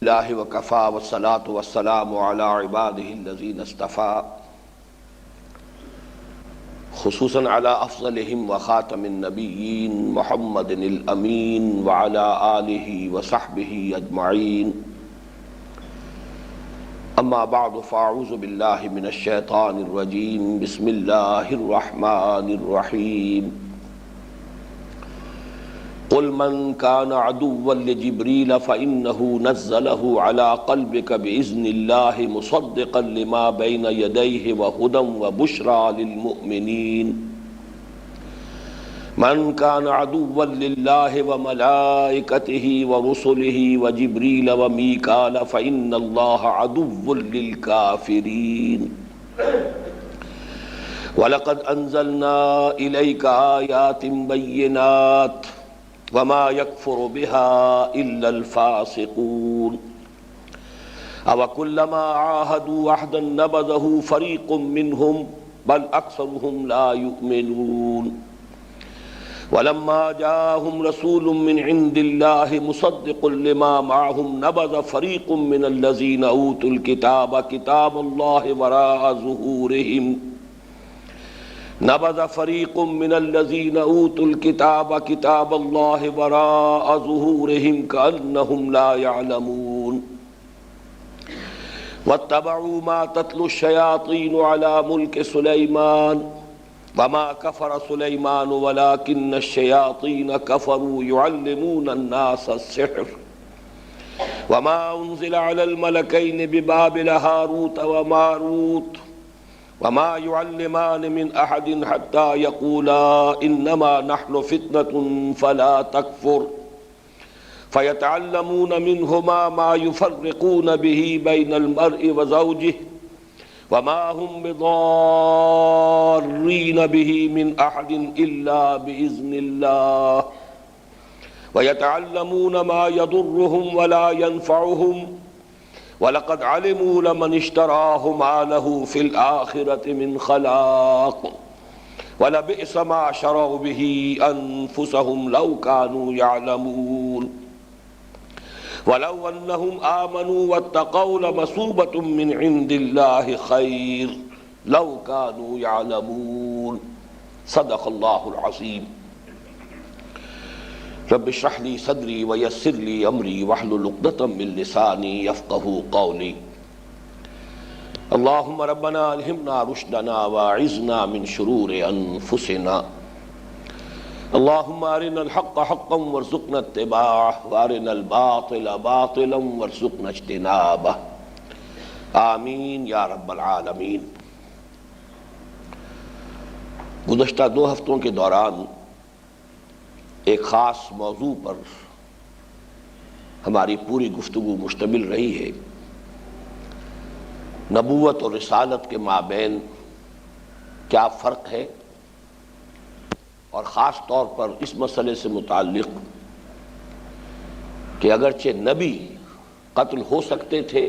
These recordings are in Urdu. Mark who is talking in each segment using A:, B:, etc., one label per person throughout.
A: اللہ وکفا والصلاة والسلام علی عباده الذین اصطفى خصوصاً علی افضلہم وخاتم النبیین محمد الامین وعلی آلہ وصحبہ اجمعین اما بعد فاعوذ باللہ من الشیطان الرجیم بسم اللہ الرحمن الرحیم قل من كان عدوا لجبريل فإنه نزله على قلبك بإذن الله مصدقا لما بين يديه وهدى وبشرى للمؤمنين من كان عدوا لله وملائكته ورسله وجبريل وميكال فإن الله عدو للكافرين ولقد أنزلنا إليك آيات بينات وما يكفر بها إلا الفاسقون أو كلما عاهدوا عهدا نبذه فريق منهم بل أكثرهم لا يؤمنون ولما جاءهم رسول من عند الله مصدق لما معهم نبذ فريق من الذين أوتوا الكتاب كتاب الله وراء ظهورهم نبذ فريق من الذين اوتوا الكتاب كتاب الله وراء ظهورهم كأنهم لا يعلمون واتبعوا ما تتلو الشياطين على ملك سليمان وما كفر سليمان ولكن الشياطين كفروا يعلمون الناس السحر وما أنزل على الملكين ببابل هاروت وماروت وما يعلمان من أحد حتى يقولا إنما نحن فتنة فلا تكفر فيتعلمون منهما ما يفرقون به بين المرء وزوجه وما هم بضارين به من أحد إلا بإذن الله ويتعلمون ما يضرهم ولا ينفعهم وَلَقَدْ عَلِمُوا لَمَنِ اشْتَرَاهُ مَا لَهُ فِي الْآخِرَةِ مِنْ خَلَاقٍ وَلَبِئْسَ مَا شَرَوْا بِهِ أَنفُسَهُمْ لَوْ كَانُوا يَعْلَمُونَ وَلَوْ أَنَّهُمْ آمَنُوا وَاتَّقَوْا لَمَثُوبَةٌ مِّنْ عِندِ اللَّهِ خَيْرٌ لَوْ كَانُوا يَعْلَمُونَ صدق اللہ العظیم رب اشرح لي صدري ويسر لي امري واحلل عقدة من لساني يفقهوا قولي اللهم ربنا الهمنا رشدنا واعذنا من شرور انفسنا اللهم ارنا الحق حقا وارزقنا اتباعه وارنا الباطل باطلا وارزقنا اجتنابه آمین یا رب العالمین۔ گزشتہ 2 ہفتوں کے دوران ایک خاص موضوع پر ہماری پوری گفتگو مشتمل رہی ہے، نبوت اور رسالت کے مابین کیا فرق ہے، اور خاص طور پر اس مسئلے سے متعلق کہ اگرچہ نبی قتل ہو سکتے تھے،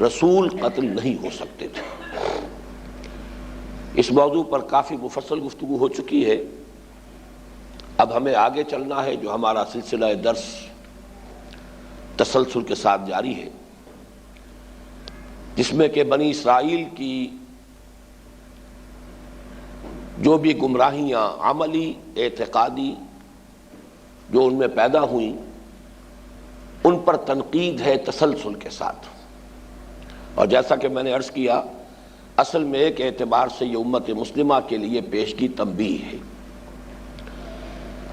A: رسول قتل نہیں ہو سکتے تھے۔ اس موضوع پر کافی مفصل گفتگو ہو چکی ہے، اب ہمیں آگے چلنا ہے، جو ہمارا سلسلہ درس تسلسل کے ساتھ جاری ہے، جس میں کہ بنی اسرائیل کی جو بھی گمراہیاں عملی اعتقادی جو ان میں پیدا ہوئیں، ان پر تنقید ہے تسلسل کے ساتھ۔ اور جیسا کہ میں نے عرض کیا، اصل میں ایک اعتبار سے یہ امت مسلمہ کے لیے پیشگی تنبیہ ہے۔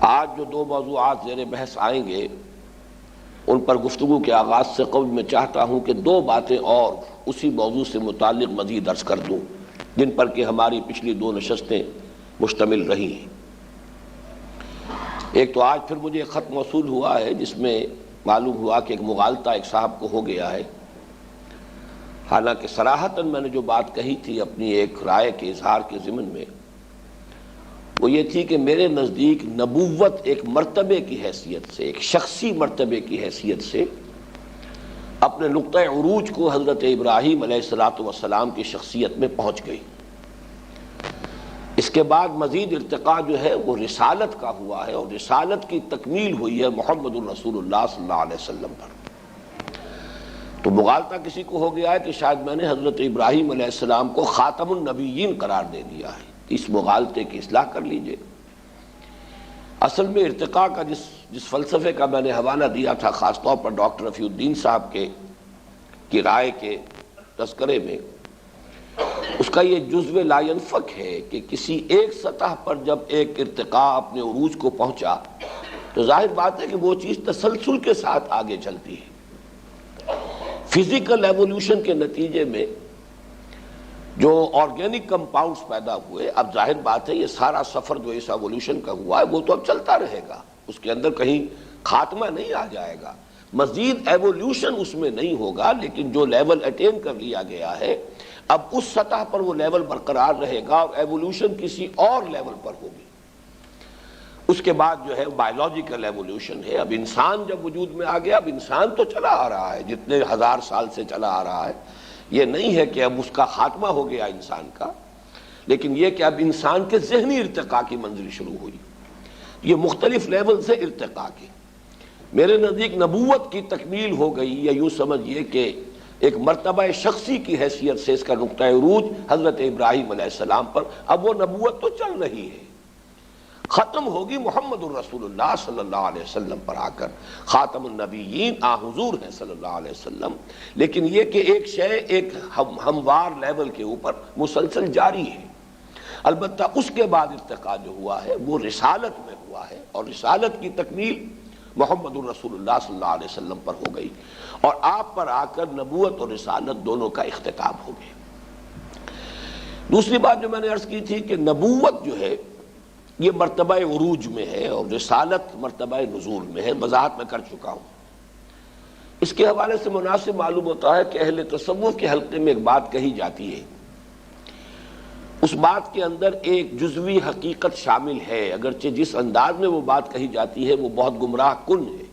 A: آج جو 2 موضوعات زیر بحث آئیں گے، ان پر گفتگو کے آغاز سے قبل میں چاہتا ہوں کہ 2 باتیں اور اسی موضوع سے متعلق مزید عرض کر دوں، جن پر کہ ہماری پچھلی 2 نشستیں مشتمل رہی ہیں۔ ایک تو آج پھر مجھے ایک خط موصول ہوا ہے، جس میں معلوم ہوا کہ ایک مغالطہ ایک صاحب کو ہو گیا ہے، حالانکہ صراحتاً میں نے جو بات کہی تھی اپنی ایک رائے کے اظہار کے ضمن میں، وہ یہ تھی کہ میرے نزدیک نبوت ایک مرتبے کی حیثیت سے، ایک شخصی مرتبے کی حیثیت سے اپنے نقطہ عروج کو حضرت ابراہیم علیہ السلام کی شخصیت میں پہنچ گئی۔ اس کے بعد مزید ارتقاء جو ہے وہ رسالت کا ہوا ہے، اور رسالت کی تکمیل ہوئی ہے محمد الرسول اللہ صلی اللہ علیہ وسلم پر۔ تو مغالطہ کسی کو ہو گیا ہے کہ شاید میں نے حضرت ابراہیم علیہ السلام کو خاتم النبیین قرار دے دیا ہے، اس مغالطے کی اصلاح کر لیجئے۔ اصل میں ارتقاء کا جس فلسفے کا میں نے حوالہ دیا تھا، خاص طور پر ڈاکٹر رفیع الدین صاحب کی رائے کے تذکرے میں، اس کا یہ جزو لا ینفک ہے کہ کسی ایک سطح پر جب ایک ارتقاء اپنے عروج کو پہنچا تو ظاہر بات ہے کہ وہ چیز تسلسل کے ساتھ آگے چلتی ہے۔ فزیکل ایوولوشن کے نتیجے میں جو آرگینک کمپاؤنڈز پیدا ہوئے، اب ظاہر بات ہے یہ سارا سفر جو اس ایوولوشن کا ہوا ہے وہ تو اب چلتا رہے گا، اس کے اندر کہیں خاتمہ نہیں آ جائے گا، مزید ایوولوشن اس میں نہیں ہوگا، لیکن جو لیول اٹین کر لیا گیا ہے اب اس سطح پر وہ لیول برقرار رہے گا اور ایوولوشن کسی اور لیول پر ہوگی۔ اس کے بعد جو ہے بائیولوجیکل ایوولوشن ہے، اب انسان جب وجود میں آ گیا، اب انسان تو چلا آ رہا ہے جتنے ہزار سال سے چلا آ رہا ہے، یہ نہیں ہے کہ اب اس کا خاتمہ ہو گیا انسان کا، لیکن یہ کہ اب انسان کے ذہنی ارتقاء کی منزل شروع ہوئی، یہ مختلف لیول سے ارتقاء کی۔ میرے نزدیک نبوت کی تکمیل ہو گئی، یا یوں سمجھیے کہ ایک مرتبہ شخصی کی حیثیت سے اس کا نقطہ عروج حضرت ابراہیم علیہ السلام پر، اب وہ نبوت تو چل رہی ہے، ختم ہوگی محمد الرسول اللہ صلی اللہ علیہ وسلم پر آ کر، خاتم النبیین آ حضور ہیں صلی اللہ علیہ وسلم، لیکن یہ کہ ایک شے ایک ہموار لیول کے اوپر مسلسل جاری ہے۔ البتہ اس کے بعد ارتقاء جو ہوا ہے وہ رسالت میں ہوا ہے، اور رسالت کی تکمیل محمد الرسول اللہ صلی اللہ علیہ وسلم پر ہو گئی، اور آپ پر آ کر نبوت اور رسالت دونوں کا اختتام ہو گیا۔ دوسری بات جو میں نے عرض کی تھی کہ نبوت جو ہے یہ مرتبہ عروج میں ہے اور رسالت مرتبہ نزول میں ہے، وضاحت میں کر چکا ہوں۔ اس کے حوالے سے مناسب معلوم ہوتا ہے کہ اہل تصوف کے حلقے میں ایک بات کہی جاتی ہے، اس بات کے اندر ایک جزوی حقیقت شامل ہے، اگرچہ جس انداز میں وہ بات کہی جاتی ہے وہ بہت گمراہ کن ہے۔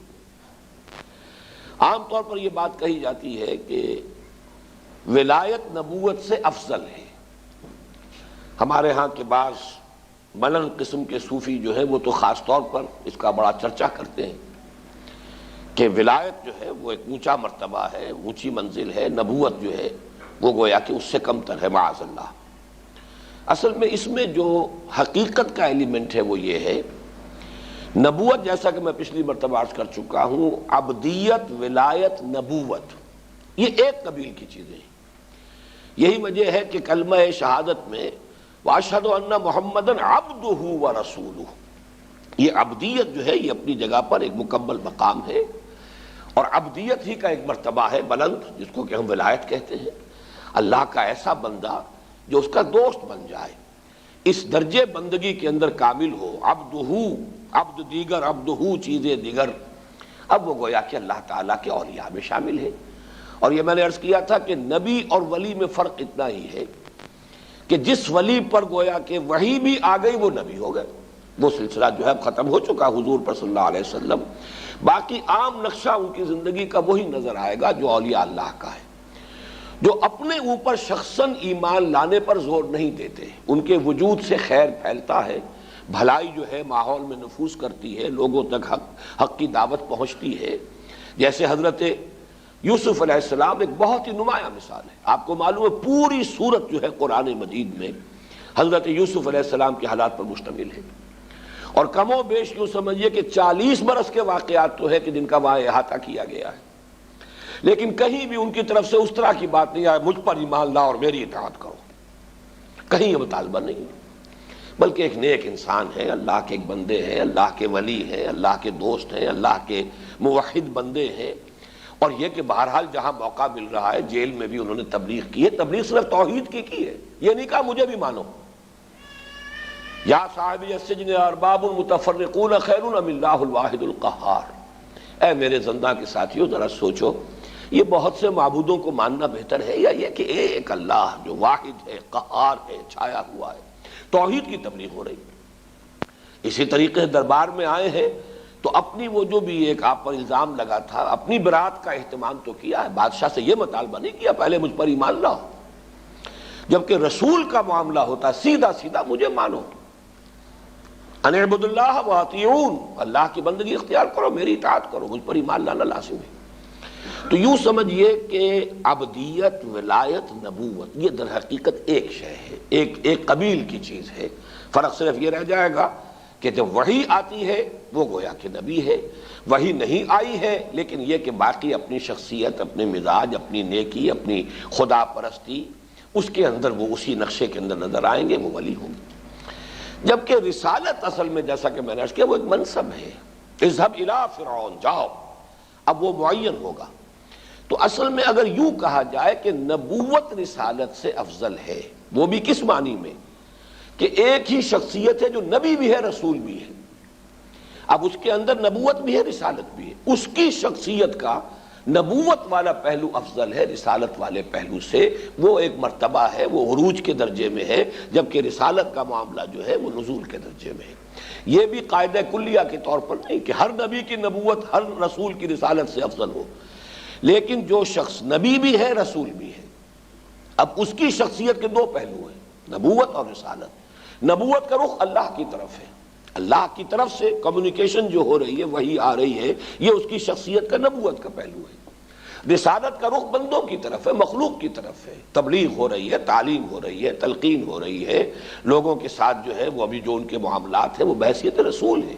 A: عام طور پر یہ بات کہی جاتی ہے کہ ولایت نبوت سے افضل ہے۔ ہمارے ہاں کے بعض ملنگ قسم کے صوفی جو ہے وہ تو خاص طور پر اس کا بڑا چرچا کرتے ہیں کہ ولایت جو ہے وہ ایک اونچا مرتبہ ہے، اونچی منزل ہے، نبوت جو ہے وہ گویا کہ اس سے کم تر ہے، معاذ اللہ۔ اصل میں اس میں جو حقیقت کا ایلیمنٹ ہے وہ یہ ہے، نبوت جیسا کہ میں پچھلی مرتبہ عرض کر چکا ہوں، عبدیت، ولایت، نبوت یہ ایک قبیل کی چیزیں ہیں۔ یہی وجہ ہے کہ کلمہ شہادت میں وَأَشْهَدُ أَنَّ مُحَمَّدًا عَبْدُهُ وَرَسُولُهُ، یہ عبدیت جو ہے یہ اپنی جگہ پر ایک مکمل مقام ہے، اور عبدیت ہی کا ایک مرتبہ ہے بلند، جس کو کہ ہم ولایت کہتے ہیں، اللہ کا ایسا بندہ جو اس کا دوست بن جائے، اس درجے بندگی کے اندر کامل ہو، عبدہ، عبد دیگر، عبدہ چیزیں دیگر، اب وہ گویا کہ اللہ تعالیٰ کے اولیاء میں شامل ہے۔ اور یہ میں نے عرض کیا تھا کہ نبی اور ولی میں فرق اتنا ہی ہے کہ جس ولی پر گویا کہ وحی بھی آ گئی وہ نبی ہو گئے، وہ سلسلہ جو ہے ختم ہو چکا حضور پر صلی اللہ علیہ وسلم، باقی عام نقشہ ان کی زندگی کا وہی نظر آئے گا جو اولیاء اللہ کا ہے، جو اپنے اوپر شخصاً ایمان لانے پر زور نہیں دیتے، ان کے وجود سے خیر پھیلتا ہے، بھلائی جو ہے ماحول میں نفوذ کرتی ہے، لوگوں تک حق کی دعوت پہنچتی ہے۔ جیسے حضرت یوسف علیہ السلام ایک بہت ہی نمایاں مثال ہے، آپ کو معلوم ہے پوری سورت جو ہے قرآن مجید میں حضرت یوسف علیہ السلام کے حالات پر مشتمل ہے، اور کم و بیش یوں سمجھیے کہ 40 برس کے واقعات تو ہے کہ جن کا وہاں احاطہ کیا گیا ہے، لیکن کہیں بھی ان کی طرف سے اس طرح کی بات نہیں آئی مجھ پر ایمان لا اور میری اطاعت کرو، کہیں یہ مطالبہ نہیں، بلکہ ایک نیک انسان ہے، اللہ کے ایک بندے ہیں، اللہ کے ولی ہیں، اللہ کے دوست ہیں، اللہ کے موحد بندے ہیں، اور یہ کہ بہرحال جہاں موقع مل رہا ہے جیل میں بھی انہوں نے تبلیغ کی ہے، تبلیغ صرف توحید کی ہے، یہ نہیں کہا مجھے بھی مانو، یا صاحبی السجن ارباب متفرقون خیر ام اللہ الواحد القہار، اے میرے زندہ کے ساتھیوں ذرا سوچو، یہ بہت سے معبودوں کو ماننا بہتر ہے یا یہ کہ ایک اللہ جو واحد ہے، قہار ہے، چھایا ہوا ہے، توحید کی تبلیغ ہو رہی۔ اسی طریقے سے دربار میں آئے ہیں تو اپنی وہ جو بھی ایک آپ پر الزام لگا تھا، اپنی برات کا اہتمام تو کیا ہے، بادشاہ سے یہ مطالبہ نہیں کیا پہلے مجھ پر ایمان لاؤ، جبکہ رسول کا معاملہ ہوتا سیدھا سیدھا مجھے مانو، ان اعبدوا اللہ واطیعون، اللہ کی بندگی اختیار کرو، میری اطاعت کرو، مجھ پر ایمان لانا لازم ہے۔ تو یوں سمجھیے کہ عبدیت، ولایت، نبوت یہ در حقیقت ایک شے ہے، ایک قبیل کی چیز ہے۔ فرق صرف یہ رہ جائے گا کہ جب وحی آتی ہے وہ گویا کہ نبی ہے، وحی نہیں آئی ہے لیکن یہ کہ باقی اپنی شخصیت، اپنے مزاج، اپنی نیکی، اپنی خدا پرستی، اس کے اندر وہ اسی نقشے کے اندر نظر آئیں گے، وہ ولی ہوں گے۔ جبکہ رسالت اصل میں جیسا کہ میں نے عرض کیا وہ ایک منصب ہے، اذهب الى فرعون، جاؤ، اب وہ معین ہوگا۔ تو اصل میں اگر یوں کہا جائے کہ نبوت رسالت سے افضل ہے، وہ بھی کس معنی میں کہ ایک ہی شخصیت ہے جو نبی بھی ہے، رسول بھی ہے، اب اس کے اندر نبوت بھی ہے، رسالت بھی ہے، اس کی شخصیت کا نبوت والا پہلو افضل ہے رسالت والے پہلو سے، وہ ایک مرتبہ ہے، وہ عروج کے درجے میں ہے، جبکہ رسالت کا معاملہ جو ہے وہ نزول کے درجے میں ہے۔ یہ بھی قاعدہ کلیہ کے طور پر نہیں کہ ہر نبی کی نبوت ہر رسول کی رسالت سے افضل ہو، لیکن جو شخص نبی بھی ہے، رسول بھی ہے، اب اس کی شخصیت کے دو پہلو ہیں، نبوت اور رسالت۔ نبوت کا رخ اللہ کی طرف ہے، اللہ کی طرف سے کمیونیکیشن جو ہو رہی ہے، وہی آ رہی ہے، یہ اس کی شخصیت کا نبوت کا پہلو ہے۔ رسالت کا رخ بندوں کی طرف ہے، مخلوق کی طرف ہے، تبلیغ ہو رہی ہے، تعلیم ہو رہی ہے، تلقین ہو رہی ہے، لوگوں کے ساتھ جو ہے وہ ابھی جو ان کے معاملات ہیں وہ بحیثیت رسول ہیں۔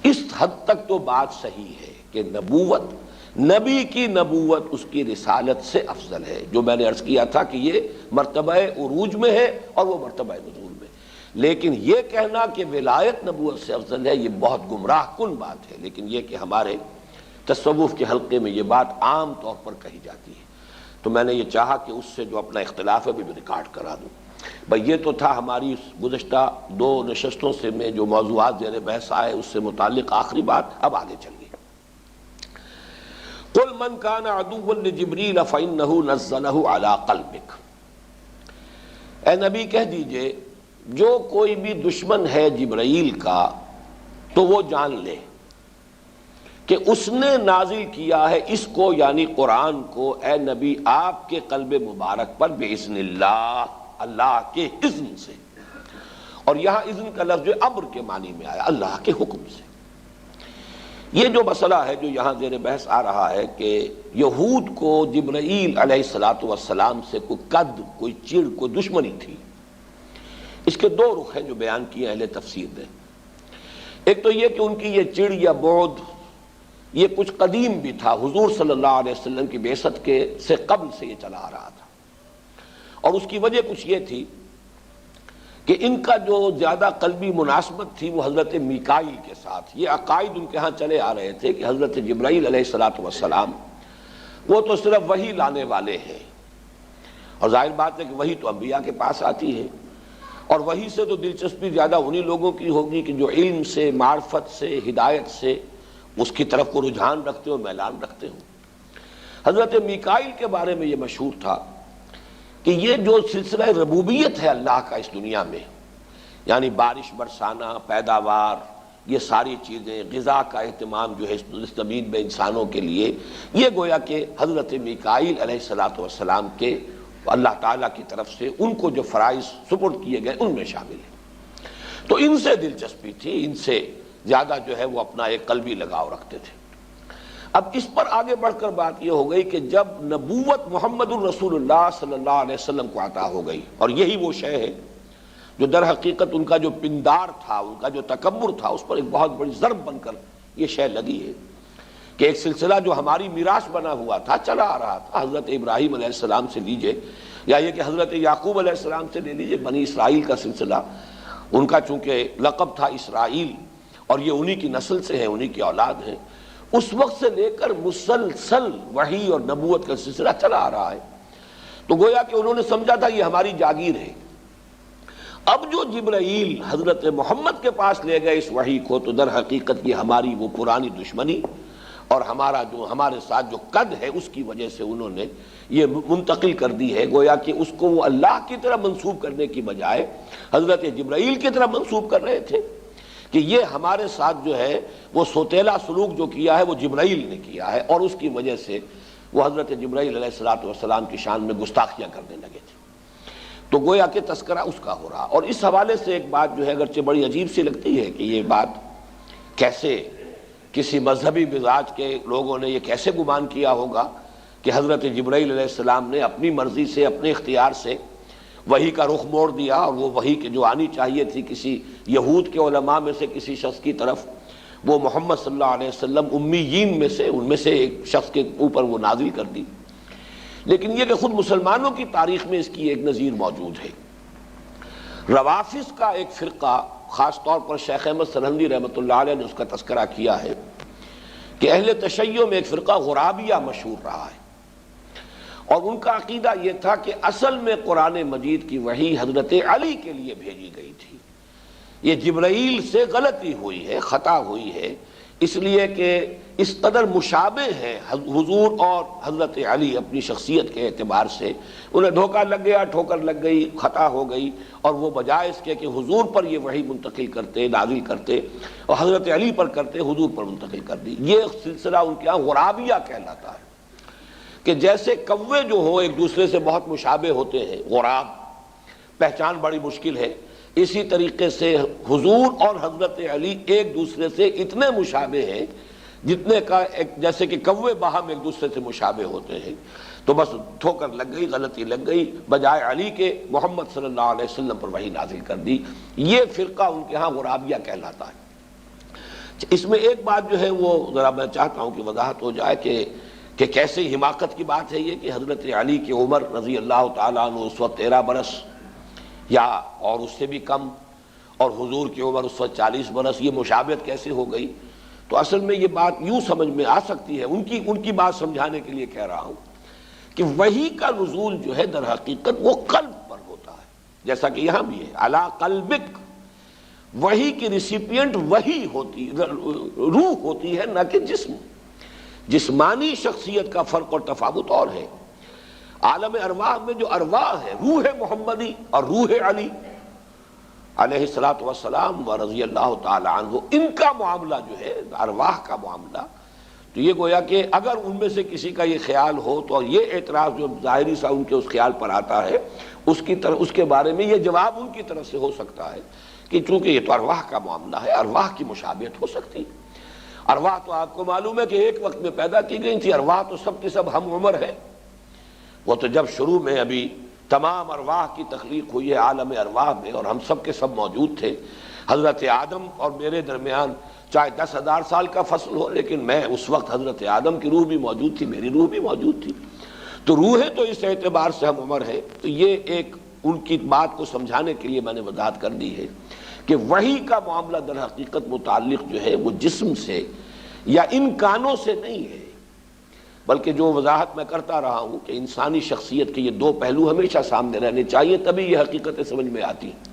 A: اس حد تک تو بات صحیح ہے کہ نبوت، نبی کی نبوت اس کی رسالت سے افضل ہے، جو میں نے عرض کیا تھا کہ یہ مرتبہ عروج میں ہے اور وہ مرتبہ نزول میں۔ لیکن یہ کہنا کہ ولایت نبوت سے افضل ہے یہ بہت گمراہ کن بات ہے، لیکن یہ کہ ہمارے تصوف کے حلقے میں یہ بات عام طور پر کہی جاتی ہے، تو میں نے یہ چاہا کہ اس سے جو اپنا اختلاف ہے بھی ریکارڈ کرا دوں۔ بھئی یہ تو تھا ہماری گزشتہ دو نشستوں سے میں جو موضوعات زیر بحث آئے اس سے متعلق آخری بات۔ اب آگے چلیے۔ قُلْ مَنْ كَانَ عَدُوًّا لِجِبْرِيلَ فَإِنَّهُ نَزَّلَهُ عَلَىٰ قَلْبِكَ، اے نبی کہہ دیجئے جو کوئی بھی دشمن ہے جبرائیل کا تو وہ جان لے کہ اس نے نازل کیا ہے اس کو، یعنی قرآن کو، اے نبی آپ کے قلب مبارک پر بِإِذْنِ اللہ، اللہ کے اذن سے۔ اور یہاں اذن کا لفظ جو امر کے معنی میں آیا، اللہ کے حکم سے۔ یہ جو مسئلہ ہے جو یہاں زیر بحث آ رہا ہے کہ یہود کو جبرائیل علیہ السلام سے کوئی قد، کوئی چڑ، کوئی دشمنی تھی، اس کے دو رخ ہیں جو بیان کیے اہل تفسیر نے۔ ایک تو یہ کہ ان کی یہ چڑ یا بعد یہ کچھ قدیم بھی تھا، حضور صلی اللہ علیہ وسلم کی بعثت کے سے قبل سے یہ چلا آ رہا تھا، اور اس کی وجہ کچھ یہ تھی کہ ان کا جو زیادہ قلبی مناسبت تھی وہ حضرت میکائیل کے ساتھ، یہ عقائد ان کے ہاں چلے آ رہے تھے کہ حضرت جبرائیل علیہ السلام وہ تو صرف وحی لانے والے ہیں، اور ظاہر بات ہے کہ وحی تو انبیاء کے پاس آتی ہے، اور وحی سے تو دلچسپی زیادہ انہی لوگوں کی ہوگی کہ جو علم سے، معرفت سے، ہدایت سے اس کی طرف کو رجحان رکھتے ہو، میلان رکھتے ہو۔ حضرت میکائیل کے بارے میں یہ مشہور تھا کہ یہ جو سلسلہ ربوبیت ہے اللہ کا اس دنیا میں، یعنی بارش برسانا، پیداوار، یہ ساری چیزیں، غذا کا اہتمام جو ہے اس زمین میں انسانوں کے لیے، یہ گویا کہ حضرت میکائیل علیہ السلام کے اللہ تعالیٰ کی طرف سے ان کو جو فرائض سپرد کیے گئے ان میں شامل ہے۔ تو ان سے دلچسپی تھی، ان سے زیادہ جو ہے وہ اپنا ایک قلبی لگاؤ رکھتے تھے۔ اب اس پر آگے بڑھ کر بات یہ ہو گئی کہ جب نبوت محمد الرسول اللہ صلی اللہ علیہ وسلم کو عطا ہو گئی، اور یہی وہ شے ہے جو در حقیقت ان کا جو پندار تھا، ان کا جو تکبر تھا، اس پر ایک بہت بڑی ضرب بن کر یہ شے لگی ہے کہ ایک سلسلہ جو ہماری میراث بنا ہوا تھا، چلا آ رہا تھا، حضرت ابراہیم علیہ السلام سے لیجئے یا یہ کہ حضرت یعقوب علیہ السلام سے لے لیجئے، بنی اسرائیل کا سلسلہ، ان کا چونکہ لقب تھا اسرائیل، اور یہ انہی کی نسل سے ہیں، انہی کی اولاد ہیں، اس وقت سے لے کر مسلسل وحی اور نبوت کا سلسلہ چلا آ رہا ہے۔ تو گویا کہ انہوں نے سمجھا تھا یہ ہماری جاگیر ہے۔ اب جو جبرائیل حضرت محمد کے پاس لے گئے اس وحی کو، تو در حقیقت یہ ہماری وہ پرانی دشمنی اور ہمارا جو ہمارے ساتھ جو قد ہے اس کی وجہ سے انہوں نے یہ منتقل کر دی ہے، گویا کہ اس کو وہ اللہ کی طرح منسوب کرنے کی بجائے حضرت جبرائیل کی طرح منسوب کر رہے تھے کہ یہ ہمارے ساتھ جو ہے وہ سوتیلا سلوک جو کیا ہے وہ جبرائیل نے کیا ہے، اور اس کی وجہ سے وہ حضرت جبرائیل علیہ السلام کی شان میں گستاخیاں کرنے لگے تھے۔ تو گویا کہ تذکرہ اس کا ہو رہا، اور اس حوالے سے ایک بات جو ہے اگرچہ بڑی عجیب سی لگتی ہے کہ یہ بات کیسے کسی مذہبی مزاج کے لوگوں نے یہ کیسے گمان کیا ہوگا کہ حضرت جبرائیل علیہ السلام نے اپنی مرضی سے اپنے اختیار سے وحی کا رخ موڑ دیا، اور وہ وحی کہ جو آنی چاہیے تھی کسی یہود کے علماء میں سے کسی شخص کی طرف، وہ محمد صلی اللہ علیہ وسلم امیین میں سے ان میں سے ایک شخص کے اوپر وہ نازل کر دی۔ لیکن یہ کہ خود مسلمانوں کی تاریخ میں اس کی ایک نظیر موجود ہے۔ روافض کا ایک فرقہ، خاص طور پر شیخ احمد سرہندی رحمۃ اللہ علیہ نے اس کا تذکرہ کیا ہے کہ اہل تشیع میں ایک فرقہ غرابیہ مشہور رہا ہے، اور ان کا عقیدہ یہ تھا کہ اصل میں قرآن مجید کی وحی حضرت علی کے لیے بھیجی گئی تھی، یہ جبرائیل سے غلطی ہوئی ہے، خطا ہوئی ہے، اس لیے کہ اس قدر مشابہ ہیں حضور اور حضرت علی اپنی شخصیت کے اعتبار سے، انہیں دھوکہ لگ گیا، ٹھوکر لگ گئی، خطا ہو گئی، اور وہ بجائے اس کے کہ حضور پر یہ وحی منتقل کرتے، نازل کرتے اور حضرت علی پر کرتے، حضور پر منتقل کر دی۔ یہ سلسلہ ان کے یہاں غرابیہ کہلاتا ہے کہ جیسے کوے جو ہوں ایک دوسرے سے بہت مشابہ ہوتے ہیں، غراب، پہچان بڑی مشکل ہے، اسی طریقے سے حضور اور حضرت علی ایک دوسرے سے اتنے مشابہ ہیں جتنے کا جیسے کہ کوے باہم ایک دوسرے سے مشابہ ہوتے ہیں۔ تو بس ٹھوکر لگ گئی، غلطی لگ گئی، بجائے علی کے محمد صلی اللہ علیہ وسلم پر وحی نازل کر دی۔ یہ فرقہ ان کے ہاں غرابیہ کہلاتا ہے۔ اس میں ایک بات جو ہے وہ ذرا میں چاہتا ہوں کہ وضاحت ہو جائے کہ کیسے حماقت کی بات ہے یہ کہ حضرت علی کی عمر رضی اللہ تعالیٰ عنہ اس وقت 13 برس یا اور اس سے بھی کم، اور حضور کی عمر اس وقت 40 برس، یہ مشابہت کیسے ہو گئی؟ تو اصل میں یہ بات یوں سمجھ میں آ سکتی ہے، ان کی بات سمجھانے کے لیے کہہ رہا ہوں کہ وحی کا نزول جو ہے در حقیقت وہ قلب پر ہوتا ہے، جیسا کہ یہاں بھی ہے علی قلبک، وحی کی ریسیپینٹ وحی ہوتی، روح ہوتی ہے، نہ کہ جسم۔ جسمانی شخصیت کا فرق اور تفاوت اور ہے۔ عالم ارواح میں جو ارواح ہے، روح محمدی اور روح علی علیہ الصلوۃ والسلام و رضی اللہ تعالی عنہ، ان کا معاملہ جو ہے ارواح کا معاملہ، تو یہ گویا کہ اگر ان میں سے کسی کا یہ خیال ہو تو یہ اعتراض جو ظاہری سا ان کے اس خیال پر آتا ہے، اس کے بارے میں یہ جواب ان کی طرف سے ہو سکتا ہے کہ چونکہ یہ تو ارواح کا معاملہ ہے، ارواح کی مشابہت ہو سکتی ہے۔ ارواح تو آپ کو معلوم ہے کہ ایک وقت میں پیدا کی گئی تھی، ارواح تو سب کی سب ہم عمر ہے۔ وہ تو جب شروع میں ابھی تمام ارواح کی تخلیق ہوئی ہے عالم ارواح میں، اور ہم سب کے سب موجود تھے، حضرت آدم اور میرے درمیان چاہے 10,000 سال کا فصل ہو، لیکن میں اس وقت حضرت آدم کی روح بھی موجود تھی، میری روح بھی موجود تھی، تو روحیں تو اس اعتبار سے ہم عمر ہے۔ تو یہ ایک ان کی بات کو سمجھانے کے لیے میں نے وضاحت کر دی ہے کہ وحی کا معاملہ در حقیقت متعلق جو ہے وہ جسم سے یا ان کانوں سے نہیں ہے، بلکہ جو وضاحت میں کرتا رہا ہوں کہ انسانی شخصیت کے یہ دو پہلو ہمیشہ سامنے رہنے چاہیے، تبھی یہ حقیقتیں سمجھ میں آتی ہیں۔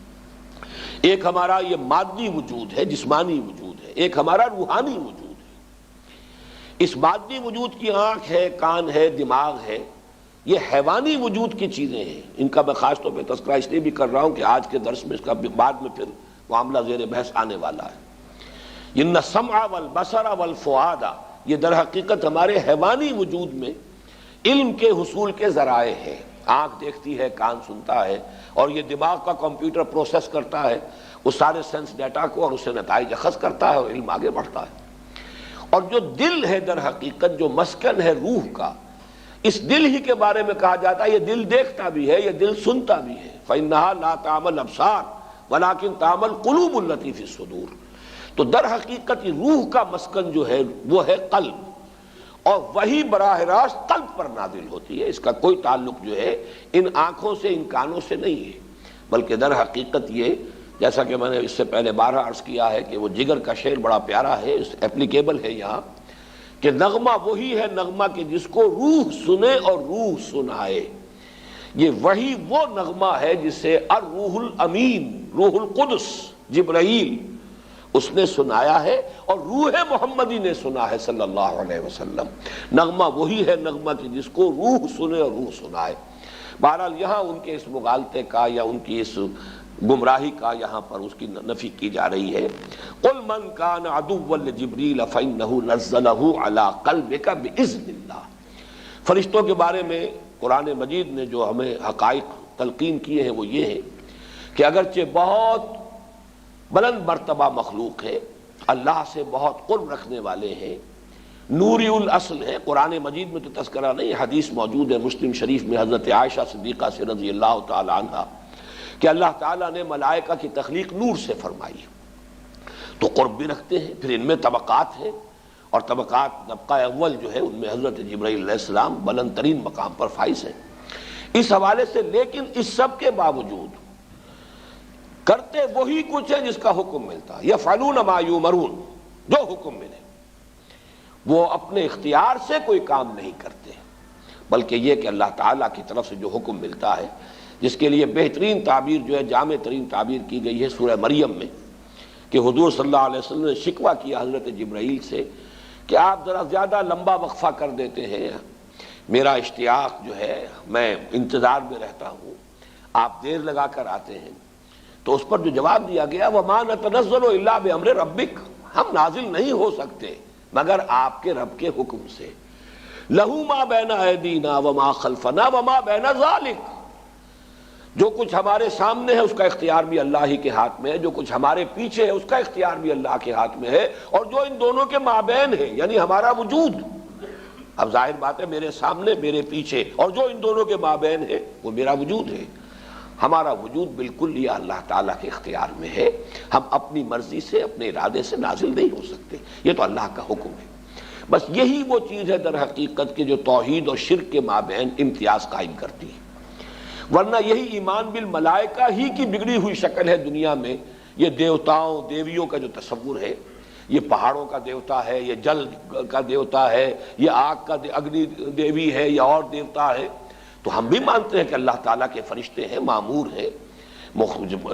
A: ایک ہمارا یہ مادی وجود ہے، جسمانی وجود ہے، ایک ہمارا روحانی وجود ہے۔ اس مادی وجود کی آنکھ ہے، کان ہے، دماغ ہے، یہ حیوانی وجود کی چیزیں ہیں، ان کا میں خاص طور پہ تذکرہ اس لیے بھی کر رہا ہوں کہ آج کے درس میں اس کا بعد میں پھر معاملہ زیر بحث آنے والا ہے۔ ان السمع والبصر والفؤاد، یہ در حقیقت ہمارے حیوانی وجود میں علم کے حصول کے ذرائع ہیں۔ آنکھ دیکھتی ہے، کان سنتا ہے، اور یہ دماغ کا کمپیوٹر پروسیس کرتا ہے اس سارے سینس ڈیٹا کو، اور اسے نتائج اخذ کرتا ہے اور علم آگے بڑھتا ہے۔ اور جو دل ہے در حقیقت جو مسکن ہے روح کا، اس دل ہی کے بارے میں کہا جاتا ہے یہ دل دیکھتا بھی ہے، یہ دل سنتا بھی ہے۔ فَإِنَّهَا لَا تَعْمَى الْأَبْصَارُ وَلَكِنْ تَعْمَى الْقُلُوبُ الَّتِي فِي الصُّدُورِ۔ تو در حقیقت روح کا مسکن جو ہے وہ ہے قلب، اور وہی براہ راست قلب پر نازل ہوتی ہے، اس کا کوئی تعلق جو ہے ان آنکھوں سے، ان کانوں سے نہیں ہے، بلکہ در حقیقت یہ جیسا کہ میں نے اس سے پہلے بارہ عرض کیا ہے کہ وہ جگر کا شعر بڑا پیارا ہے، اپلیکیبل ہے یہاں، کہ نغمہ وہی ہے نغمہ کہ جس کو روح سنے اور روح سنائے۔ یہ وہی وہ نغمہ ہے جسے الروح الامین، روح القدس جبرائیل اس نے سنایا ہے، اور روح محمدی نے سنا ہے صلی اللہ علیہ وسلم۔ نغمہ وہی ہے نغمہ کہ جس کو روح سنے اور روح سنائے۔ بہرحال یہاں ان کے اس مغالطے کا یا ان کی اس گمراہی کا یہاں پر اس کی نفی کی جا رہی ہے۔ قل من کان عدوا لجبریل فإنہ نزلہ علی قلبک بإذن اللہ۔ فرشتوں کے بارے میں قرآن مجید نے جو ہمیں حقائق تلقین کیے ہیں وہ یہ ہے کہ اگرچہ بہت بلند مرتبہ مخلوق ہے، اللہ سے بہت قرب رکھنے والے ہیں، نوری الاصل ہے۔ قرآن مجید میں تو تذکرہ نہیں، حدیث موجود ہے مسلم شریف میں حضرت عائشہ صدیقہ سے رضی اللہ تعالی عنہ کہ اللہ تعالیٰ نے ملائکہ کی تخلیق نور سے فرمائی، تو قرب بھی رکھتے ہیں۔ پھر ان میں طبقات ہیں، اور طبقات طبقہ اول جو ہے ان میں حضرت جبرائیل علیہ السلام بلند ترین مقام پر فائز ہیں اس حوالے سے۔ لیکن اس سب کے باوجود کرتے وہی کچھ ہے جس کا حکم ملتا ہے، یفعلون ما یؤمرون، جو حکم ملے وہ اپنے اختیار سے کوئی کام نہیں کرتے، بلکہ یہ کہ اللہ تعالیٰ کی طرف سے جو حکم ملتا ہے، جس کے لیے بہترین تعبیر جو ہے جامع ترین تعبیر کی گئی ہے سورہ مریم میں، کہ حضور صلی اللہ علیہ وسلم نے شکوہ کیا حضرت جبرائیل سے کہ آپ ذرا زیادہ لمبا وقفہ کر دیتے ہیں، میرا اشتیاق جو ہے میں انتظار میں رہتا ہوں، آپ دیر لگا کر آتے ہیں۔ تو اس پر جو جواب دیا گیا وَمَا نَتَنَزَّلُ إِلَّا بِأَمْرِ رَبِّكَ، ہم نازل نہیں ہو سکتے مگر آپ کے رب کے حکم سے۔ لَهُ مَا بَيْنَ أَيْدِينَا وَمَا خَلْفَنَا وَمَا بَيْنَ ذَلِكَ، جو کچھ ہمارے سامنے ہے اس کا اختیار بھی اللہ ہی کے ہاتھ میں ہے، جو کچھ ہمارے پیچھے ہے اس کا اختیار بھی اللہ کے ہاتھ میں ہے، اور جو ان دونوں کے مابین ہے یعنی ہمارا وجود، اب ظاہر بات ہے میرے سامنے میرے پیچھے اور جو ان دونوں کے مابین ہے وہ میرا وجود ہے، ہمارا وجود بالکل یہ اللہ تعالیٰ کے اختیار میں ہے، ہم اپنی مرضی سے اپنے ارادے سے نازل نہیں ہو سکتے، یہ تو اللہ کا حکم ہے۔ بس یہی وہ چیز ہے در حقیقت کہ جو توحید اور شرک کے مابین امتیاز قائم کرتی ہے، ورنہ یہی ایمان بالملائکہ ہی کی بگڑی ہوئی شکل ہے دنیا میں۔ یہ دیوتاؤں دیویوں کا جو تصور ہے، یہ پہاڑوں کا دیوتا ہے، یہ جل کا دیوتا ہے، یہ آگ کا اگنی دیوی ہے یا اور دیوتا ہے، تو ہم بھی مانتے ہیں کہ اللہ تعالیٰ کے فرشتے ہیں، معمور ہیں،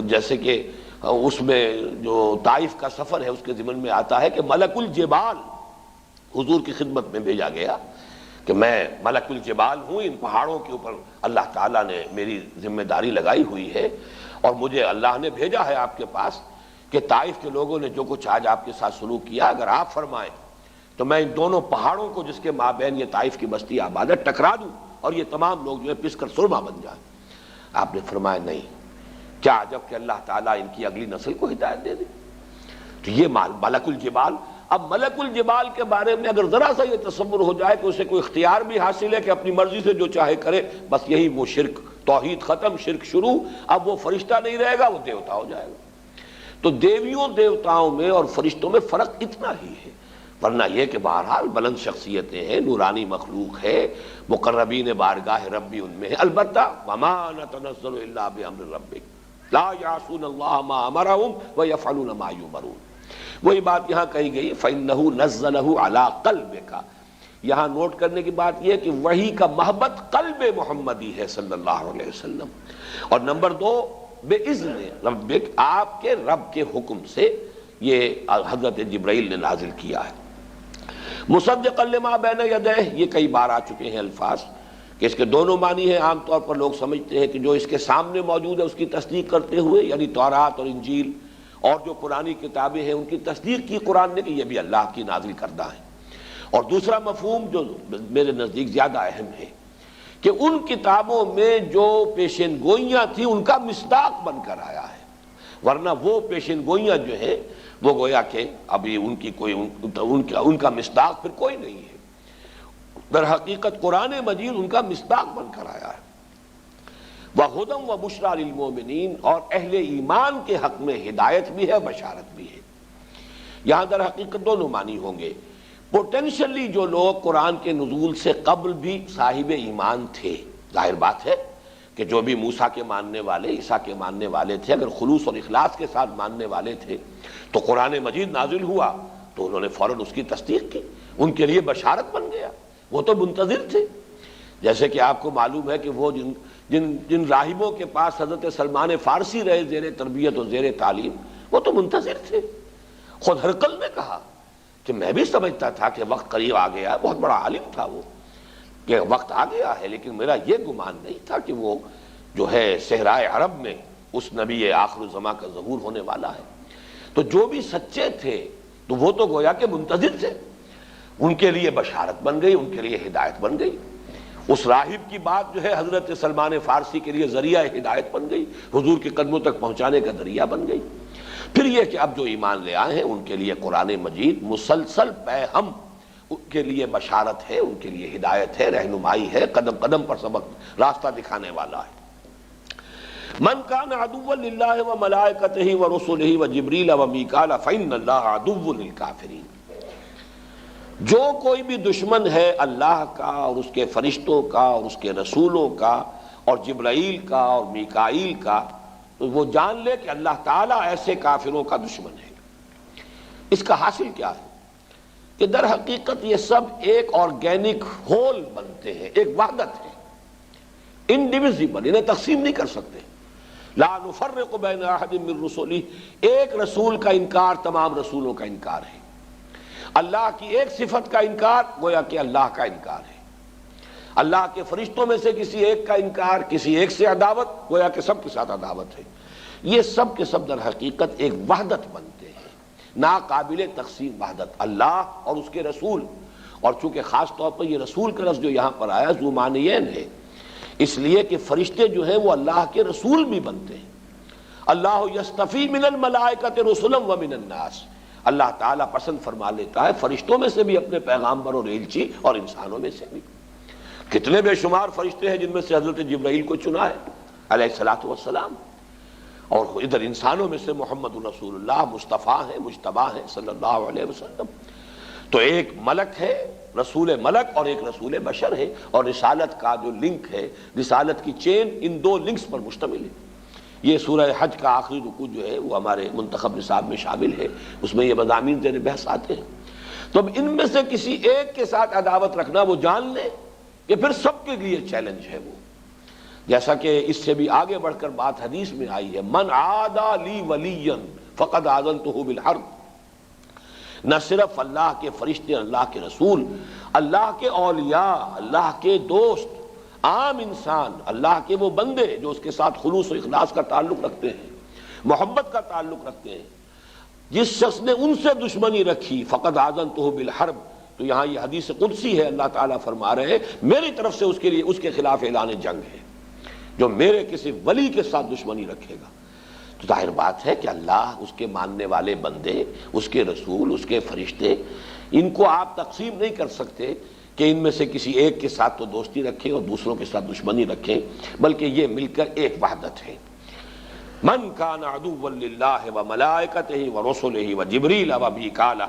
A: جیسے کہ اس میں جو طائف کا سفر ہے اس کے ضمن میں آتا ہے کہ ملک الجبال حضور کی خدمت میں بھیجا گیا کہ میں ملک الجبال ہوں، ان پہاڑوں کے اوپر اللہ تعالیٰ نے میری ذمہ داری لگائی ہوئی ہے، اور مجھے اللہ نے بھیجا ہے آپ کے پاس کہ طائف کے لوگوں نے جو کچھ آج آپ کے ساتھ سلوک کیا، اگر آپ فرمائیں تو میں ان دونوں پہاڑوں کو جس کے مابین یہ طائف کی بستی آباد ہے ٹکرا دوں، اور یہ تمام لوگ جو ہے پس کر سرما بن جائیں۔ آپ نے فرمایا نہیں، کیا عجب کہ اللہ تعالیٰ ان کی اگلی نسل کو ہدایت دے دے۔ تو یہ ملک الجبال، اب ملک الجبال کے بارے میں اگر ذرا سا یہ تصور ہو جائے کہ اسے کوئی اختیار بھی حاصل ہے کہ اپنی مرضی سے جو چاہے کرے، بس یہی وہ شرک، توحید ختم، شرک شروع، اب وہ فرشتہ نہیں رہے گا، وہ دیوتا ہو جائے گا۔ تو دیویوں دیوتاؤں میں اور فرشتوں میں فرق اتنا ہی ہے، ورنہ یہ کہ بہرحال بلند شخصیتیں ہیں، نورانی مخلوق ہے، مقربین بارگاہ ربی ان میں ہے۔ البتہ وما نتنزل الا بامر ربک لا یعصون اللہ ما امرهم ویفعلون ما یؤمرون۔ وہی بات یہاں کہی گئی فإنہ نزلہ علی قلبک، یہاں نوٹ کرنے کی بات یہ ہے کہ وحی کا محبت قلب محمدی ہے صلی اللہ علیہ وسلم، اور نمبر دو بِإِذْنِ ربک، آپ کے رب کے حکم سے یہ حضرت جبرائیل نے نازل کیا ہے۔ مصدقا لما بین یدیہ، یہ کئی بار آ چکے ہیں الفاظ کہ اس کے دونوں معنی ہیں۔ عام طور پر لوگ سمجھتے ہیں کہ جو اس کے سامنے موجود ہے اس کی تصدیق کرتے ہوئے، یعنی تورات اور انجیل اور جو پرانی کتابیں ہیں ان کی تصدیق کی قرآن نے کہ یہ بھی اللہ کی نازل کردہ ہے۔ اور دوسرا مفہوم جو میرے نزدیک زیادہ اہم ہے کہ ان کتابوں میں جو پیشین گوئیاں تھیں ان کا مصداق بن کر آیا ہے، ورنہ وہ پیشین گوئیاں جو ہیں وہ گویا کہ ابھی ان کی کوئی ان کا مصداق پھر کوئی نہیں ہے۔ در حقیقت قرآن مجید ان کا مصداق بن کر آیا ہے۔ وَهُدًى وَبُشْرَى لِلْمُؤْمِنِينَ، اور اہل ایمان کے حق میں ہدایت بھی ہے، بشارت بھی ہے۔ یہاں در حقیقت دونوں معنی ہوں گے۔ پوٹینشلی جو لوگ قرآن کے نزول سے قبل بھی صاحب ایمان تھے، ظاہر بات ہے کہ جو بھی موسیٰ کے ماننے والے، عیسیٰ کے ماننے والے تھے، اگر خلوص اور اخلاص کے ساتھ ماننے والے تھے تو قرآن مجید نازل ہوا تو انہوں نے فوراً اس کی تصدیق کی، ان کے لیے بشارت بن گیا، وہ تو منتظر تھے۔ جیسے کہ آپ کو معلوم ہے کہ وہ جن راہبوں کے پاس حضرت سلمان فارسی رہے زیر تربیت اور زیر تعلیم، وہ تو منتظر تھے۔ خود ہرقل نے کہا کہ میں بھی سمجھتا تھا کہ وقت قریب آ گیا، بہت بڑا عالم تھا وہ، کہ وقت آ گیا ہے، لیکن میرا یہ گمان نہیں تھا کہ وہ جو ہے صحرائے عرب میں اس نبی آخر الزماں کا ظہور ہونے والا ہے۔ تو جو بھی سچے تھے تو وہ تو گویا کہ منتظر تھے، ان کے لیے بشارت بن گئی، ان کے لیے ہدایت بن گئی۔ اس راہب کی بات جو ہے حضرت سلمان فارسی کے لیے ذریعہ ہدایت بن گئی، حضور کے قدموں تک پہنچانے کا ذریعہ بن گئی۔ پھر یہ کہ اب جو ایمان لے آئے ہیں ان کے لیے قرآن مجید مسلسل پیغام، ان کے لیے بشارت ہے، ان کے لیے ہدایت ہے، رہنمائی ہے، قدم قدم پر سبق راستہ دکھانے والا ہے۔ من کان عدوا للہ وملائکتہ ورسلہ وجبریل ومیکال فإن اللہ عدو للکافرین، جو کوئی بھی دشمن ہے اللہ کا اور اس کے فرشتوں کا اور اس کے رسولوں کا اور جبرائیل کا اور میکائیل کا، تو وہ جان لے کہ اللہ تعالیٰ ایسے کافروں کا دشمن ہے۔ اس کا حاصل کیا ہے کہ در حقیقت یہ سب ایک آرگینک ہول بنتے ہیں، ایک وحدت ہے، انڈیویزیبل، انہیں تقسیم نہیں کر سکتے۔ لا نفرق بین احد من رسلہ، ایک رسول کا انکار تمام رسولوں کا انکار ہے۔ اللہ کی ایک صفت کا انکار گویا کہ اللہ کا انکار ہے۔ اللہ کے فرشتوں میں سے کسی ایک کا انکار، کسی ایک سے عداوت، گویا کہ سب کے ساتھ عداوت ہے۔ یہ سب کے سب در حقیقت ایک وحدت بنتے ہیں، ناقابل تقسیم وحدت، اللہ اور اس کے رسول۔ اور چونکہ خاص طور پر یہ رسول کا لفظ جو یہاں پر آیا ذو معنیین ہے، اس لیے کہ فرشتے جو ہیں وہ اللہ کے رسول بھی بنتے ہیں۔ اللہ یصطفی من الملائکۃ رسلا ومن الناس، اللہ تعالیٰ پسند فرما لیتا ہے فرشتوں میں سے بھی اپنے پیغامبر اور ایلچی، اور انسانوں میں سے بھی۔ کتنے بے شمار فرشتے ہیں جن میں سے حضرت جبرائیل کو چنا ہے علیہ الصلوۃ والسلام، اور ادھر انسانوں میں سے محمد رسول اللہ مصطفیٰ ہیں، مجتبیٰ ہیں صلی اللہ علیہ وسلم۔ تو ایک ملک ہے، رسول ملک، اور ایک رسول بشر ہے، اور رسالت کا جو لنک ہے، رسالت کی چین ان دو لنکس پر مشتمل ہے۔ یہ سورہ حج کا آخری رکوع جو ہے وہ ہمارے منتخب نصاب میں شامل ہے، اس میں یہ مضامین زیر بحث آتے ہیں۔ تو اب ان میں سے کسی ایک کے ساتھ عداوت رکھنا، وہ جان لے کہ پھر سب کے لیے چیلنج ہے وہ، جیسا کہ اس سے بھی آگے بڑھ کر بات حدیث میں آئی ہے، من عادى لی ولیا فقد آذنتہ بالحرب۔ نہ صرف اللہ کے فرشتے، اللہ کے رسول، اللہ کے اولیاء، اللہ کے دوست، عام انسان، اللہ کے وہ بندے جو اس کے ساتھ خلوص و اخلاص کا تعلق رکھتے ہیں، محبت کا تعلق رکھتے ہیں، جس شخص نے ان سے دشمنی رکھی فقد آذنتہ بالحرب، تو یہاں یہ حدیث قدسی ہے، اللہ تعالیٰ فرما رہے ہیں میری طرف سے اس کے لیے، اس کے خلاف اعلان جنگ ہے جو میرے کسی ولی کے ساتھ دشمنی رکھے گا۔ تو ظاہر بات ہے کہ اللہ، اس کے ماننے والے بندے، اس کے رسول، اس کے فرشتے، ان کو آپ تقسیم نہیں کر سکتے کہ ان میں سے کسی ایک کے ساتھ تو دوستی رکھیں اور دوسروں کے ساتھ دشمنی رکھیں، بلکہ یہ مل کر ایک وحدت ہے۔ من کان عدوا للہ وملائکتہ ورسلہ وجبریل ومیکال،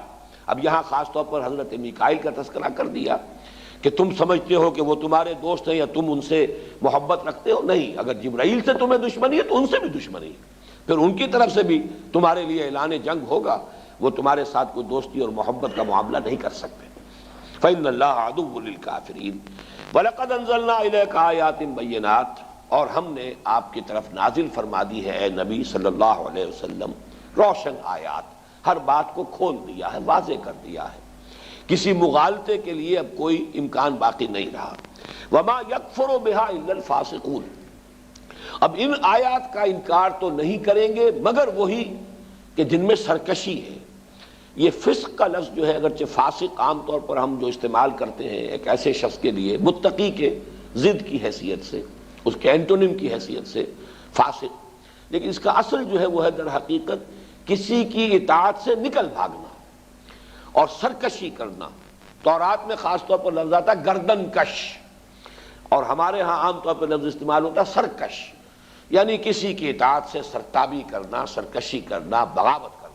A: اب یہاں خاص طور پر حضرت میکائیل کا تذکرہ کر دیا کہ تم سمجھتے ہو کہ وہ تمہارے دوست ہیں یا تم ان سے محبت رکھتے ہو، نہیں، اگر جبرائیل سے تمہیں دشمنی ہے تو ان سے بھی دشمنی ہے، پھر ان کی طرف سے بھی تمہارے لیے اعلان جنگ ہوگا، وہ تمہارے ساتھ کوئی دوستی اور محبت کا معاملہ نہیں کر سکتے۔ فإن اللہ عدو للکافرین وَلَقَدْ أَنزَلْنَا إِلَيْكَ آیَاتٍ بَيِّنَاتٍ، اور ہم نے آپ کی طرف نازل فرما دی ہے اے نبی صلی اللہ علیہ وسلم روشن آیات، ہر بات کو کھول دیا ہے، واضح کر دیا ہے، کسی مغالطے کے لیے اب کوئی امکان باقی نہیں رہا۔ وَمَا يَكْفُرُ بِهَا إِلَّا الْفَاسِقُونَ، اب ان آیات کا انکار تو نہیں کریں گے مگر وہی کہ جن میں سرکشی ہے۔ یہ فسق کا لفظ جو ہے، اگرچہ فاسق عام طور پر ہم جو استعمال کرتے ہیں ایک ایسے شخص کے لیے متقی کے ضد کی حیثیت سے، اس کے اینٹونیم کی حیثیت سے فاسق، لیکن اس کا اصل جو ہے وہ ہے در حقیقت کسی کی اطاعت سے نکل بھاگنا اور سرکشی کرنا۔ تورات میں خاص طور پر لفظ آتا ہے گردن کش، اور ہمارے ہاں عام طور پر لفظ استعمال ہوتا ہے سرکش، یعنی کسی کی اطاعت سے سرتابی کرنا، سرکشی کرنا، بغاوت کرنا۔